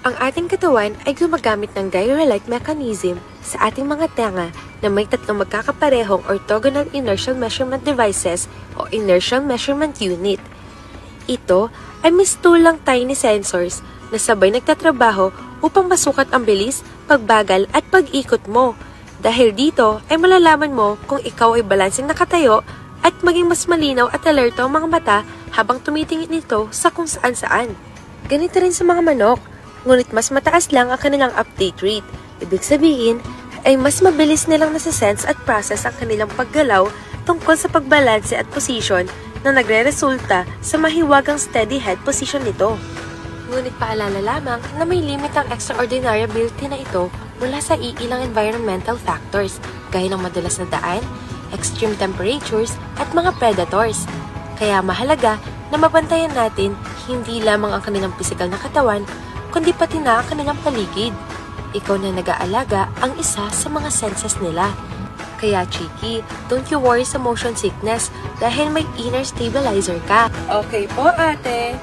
Ang ating katawan ay gumagamit ng gyro-like mechanism sa ating mga tenga na may tatlong magkakaparehong orthogonal inertial measurement devices o inertial measurement unit. Ito ay mistulang tiny sensors na sabay nagtatrabaho upang masukat ang bilis, pagbagal at pag-ikot mo. Dahil dito ay malalaman mo kung ikaw ay balansing nakatayo at maging mas malinaw at alerto ang mga mata habang tumitingin nito sa kung saan-saan. Ganito rin sa mga manok. Ngunit mas mataas lang ang kanilang update rate. Ibig sabihin, ay mas mabilis nilang nasa-sense at process ang kanilang paggalaw tungkol sa pagbalanse at position na nagre-resulta sa mahiwagang steady head position nito. Ngunit paalala lamang na may limit ang extraordinary ability na ito mula sa iilang environmental factors gaya ng madalas na daan, extreme temperatures at mga predators. Kaya mahalaga na mabantayan natin hindi lamang ang kanilang pisikal na katawan, kundi pati na ang kanilang paligid. Ikaw na nag-aalaga ang isa sa mga senses nila. Kaya Cheeky, don't you worry sa motion sickness dahil may inner stabilizer ka. Okay po ate.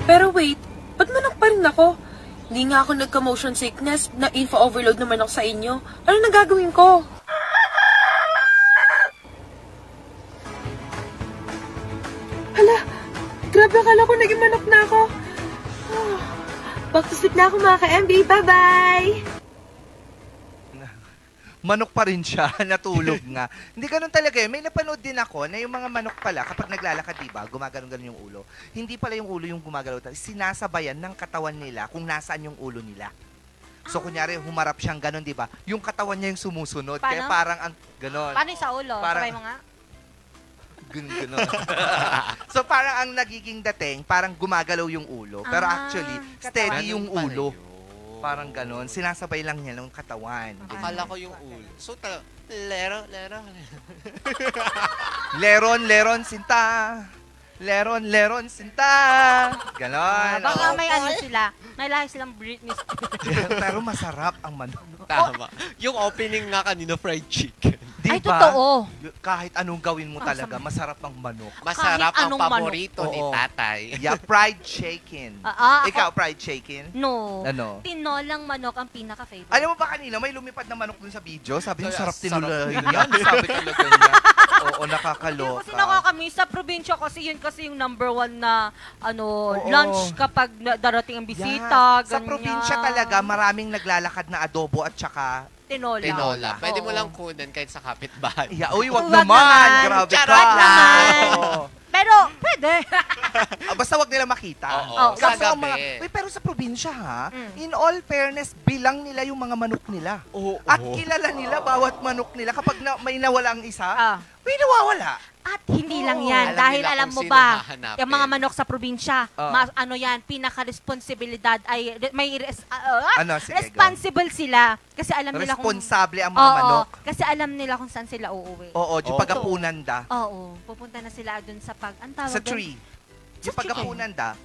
Pero wait, ba't manok pa rin ako? Hindi nga ako nagka-motion sickness, na info overload naman ako sa inyo. Ano na gagawin ko? Hala, grabe akala ko naging manok na ako. Back to sleep na ako mga ka-MB. Bye-bye! Manok pa rin siya, natulog nga. Hindi ganun talaga eh. May napanood din ako na yung mga manok pala, kapag naglalakad, diba, gumagano'n-ganon yung ulo. Hindi pala yung ulo yung gumagalaw. Sinasabayan ng katawan nila kung nasaan yung ulo nila. So, kunyari, humarap siyang ganon, diba? Yung katawan niya yung sumusunod. Paano? Kaya parang ang ganon. Paano yung sa ulo? Parang, sabay mo nga? Ganon. So, parang ang nagiging dating, parang gumagalaw yung ulo. Pero actually, steady yung ulo. Parang ganon. Sinasabay lang niya ng katawan. Akala ko yung ulo. So, leron, sinta. Leron, sinta. Ganon. Baka may ano sila. May lahi silang Britney Spears. Pero masarap ang manok. Tama. Yung opening nga kanina, fried chicken. Ay, totoo. Kahit anong gawin mo talaga, masarap ang manok. Masarap ang paborito ni tatay. Yeah, fried chicken. Ikaw, fried chicken? No. Ano? Tinolang manok ang pinaka-favorite. Alam mo ba kanina, may lumipad na manok dun sa video? Sabi niya, sarap tinola yan. Sabi talaga niya. Oo, nakakaloka. Kasi nakakami sa probinsya kasi yun kasi yung #1 na lunch kapag darating ang bisita. Sa probinsya talaga, maraming naglalakad na adobo at saka tinola. Pwede mo lang kunan kahit sa kapitbahay. Yeah, uy, wag naman. Grabe ka. Pero, pwede. Basta wag nila makita. Sa gabi. Pero sa probinsya ha, in all fairness, bilang nila yung mga manok nila. At kilala nila bawat manok nila. Kapag may nawala ang isa, may nawawala. At hindi lang yan. Dahil alam mo ba, yung mga manok sa probinsya, pinaka-responsibilidad ay responsible sila. Kasi alam nila responsable ang mga manok. Kasi alam nila kung saan sila uuwi. Oo, yung pagapunan da. Oo, pupunta na sila dun sa sa tree. Yung pagapunan da.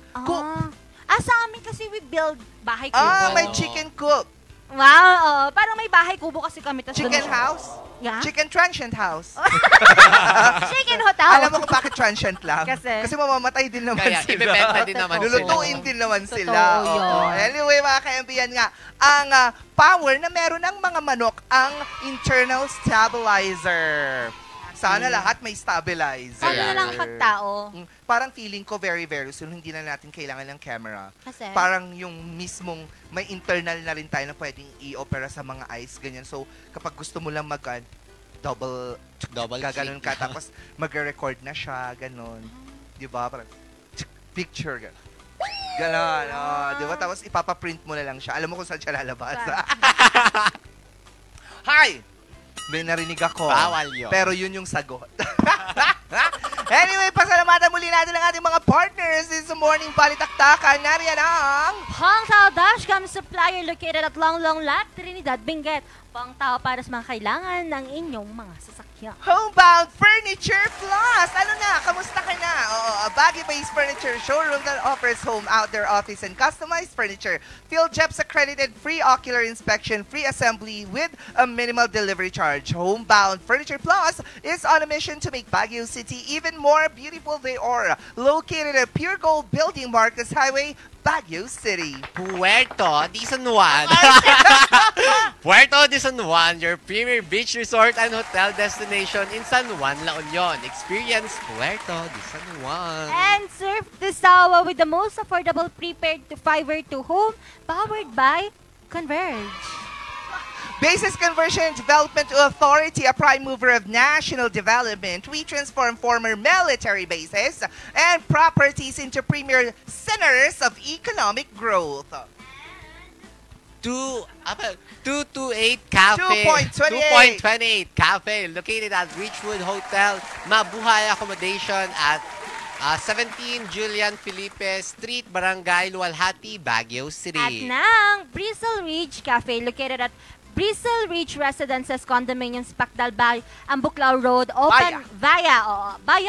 Sa amin kasi we build bahay kubo. May chicken coop. Wow, parang may bahay kubo kasi kami. Chicken house? Yeah? Chicken transient house. Chicken hotel. Alam mo kung bakit transient lang? Kasi mamamatay din naman kaya, sila. ibebenta din naman sila. Lulutuin din naman sila. Anyway, mga ka-MBN nga, ang power na meron ng mga manok ang internal stabilizer. Sana lahat may stabilizer. Paano na lang pagtao? Parang feeling ko very, very soon, hindi na natin kailangan ng camera. Kasi? Parang yung mismong, may internal na rin tayo na pwedeng i-opera sa mga eyes, ganyan. So, kapag gusto mo lang double gaganon ka, tapos magre-record na siya, ganon. Diba? Parang, picture, ganon. Ganon, diba? Tapos ipapaprint mo na lang siya. Alam mo kung saan siya lalabas. Hi! May narinig ako. Bawal yun. Pero yun yung sagot. Anyway, pasalamatan muli natin ang ating mga partners this morning balitaktakan. Nariyan ang Hongtao Dashcam Supplier located at Longlong Lot, Trinidad, Benguet. Pangtao para sa mga kailangan ng inyong mga sasakyan. Homebound Furniture Plus! Ano na? Kamusta ka na? A Baguio-based furniture showroom that offers home, outdoor, office, and customized furniture. PhilJeps accredited free ocular inspection, free assembly with a minimal delivery charge. Homebound Furniture Plus is on a mission to make Baguio City even more beautiful they are. Located at Pure Gold Building, Marcos Highway, Baguio City. Puerto de San Juan. Puerto de San Juan, your premier beach resort and hotel destination in San Juan, La Union. Experience Puerto de San Juan. And surf the Sawa with the most affordable prepaid to fiber to home, powered by Converge. Basis Conversion and Development Authority, a prime mover of national development. We transform former military bases and properties into premier centers of economic growth. 228 Cafe. 2.28 Cafe, located at Richwood Hotel, Mabuhay Accommodation at 17 Julian Felipe Street, Barangay Luwalhati, Baguio City. At ng Bristle Ridge Cafe, located at Bristle Ridge Residences Condominiums, Pacdal by Ambuclao Road, open via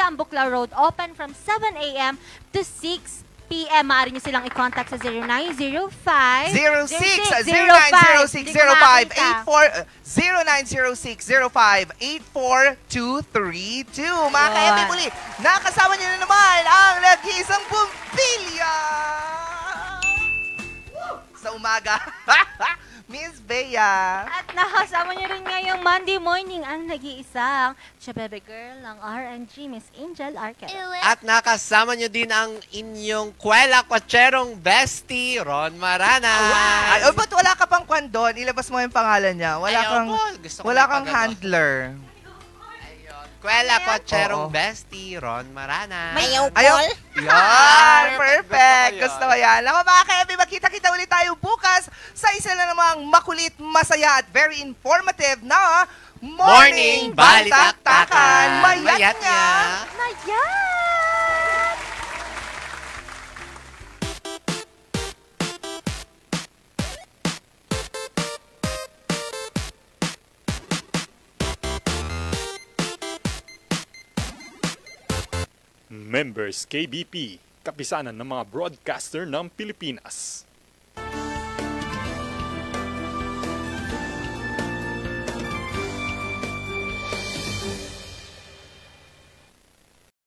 Ambuclao Road, open from 7 a.m. to 6 p.m. Maaari nyo silang i-contact sa 0906-05-84 0906-05-84-232. Mga ka-MB muli, nakasama nyo na naman ang nag-iisang Bumbilya sa umaga. Miss Bea. At nakasama niyo rin ngayong Monday morning ang nag-iisang Chabebe Girl ng RNG, Miss Angel Arquero. At nakasama nyo din ang inyong kwela kwatserong bestie, Ron Maranan. Ay, ba't wala ka pang kwan doon? Ilabas mo yung pangalan niya. Wala kang handler. Kwela kwatserong bestie, Ron Maranan. Ayaw. Yan, perfect. Gusto mo yan. Ako mga ka-FB, magkita-kita ulit tayo bukas sa isa na namang makulit, masaya at very informative na Morning Balitaktakan. Mayat nga. Mayat! Members KBP, kapisanan ng mga broadcaster ng Pilipinas.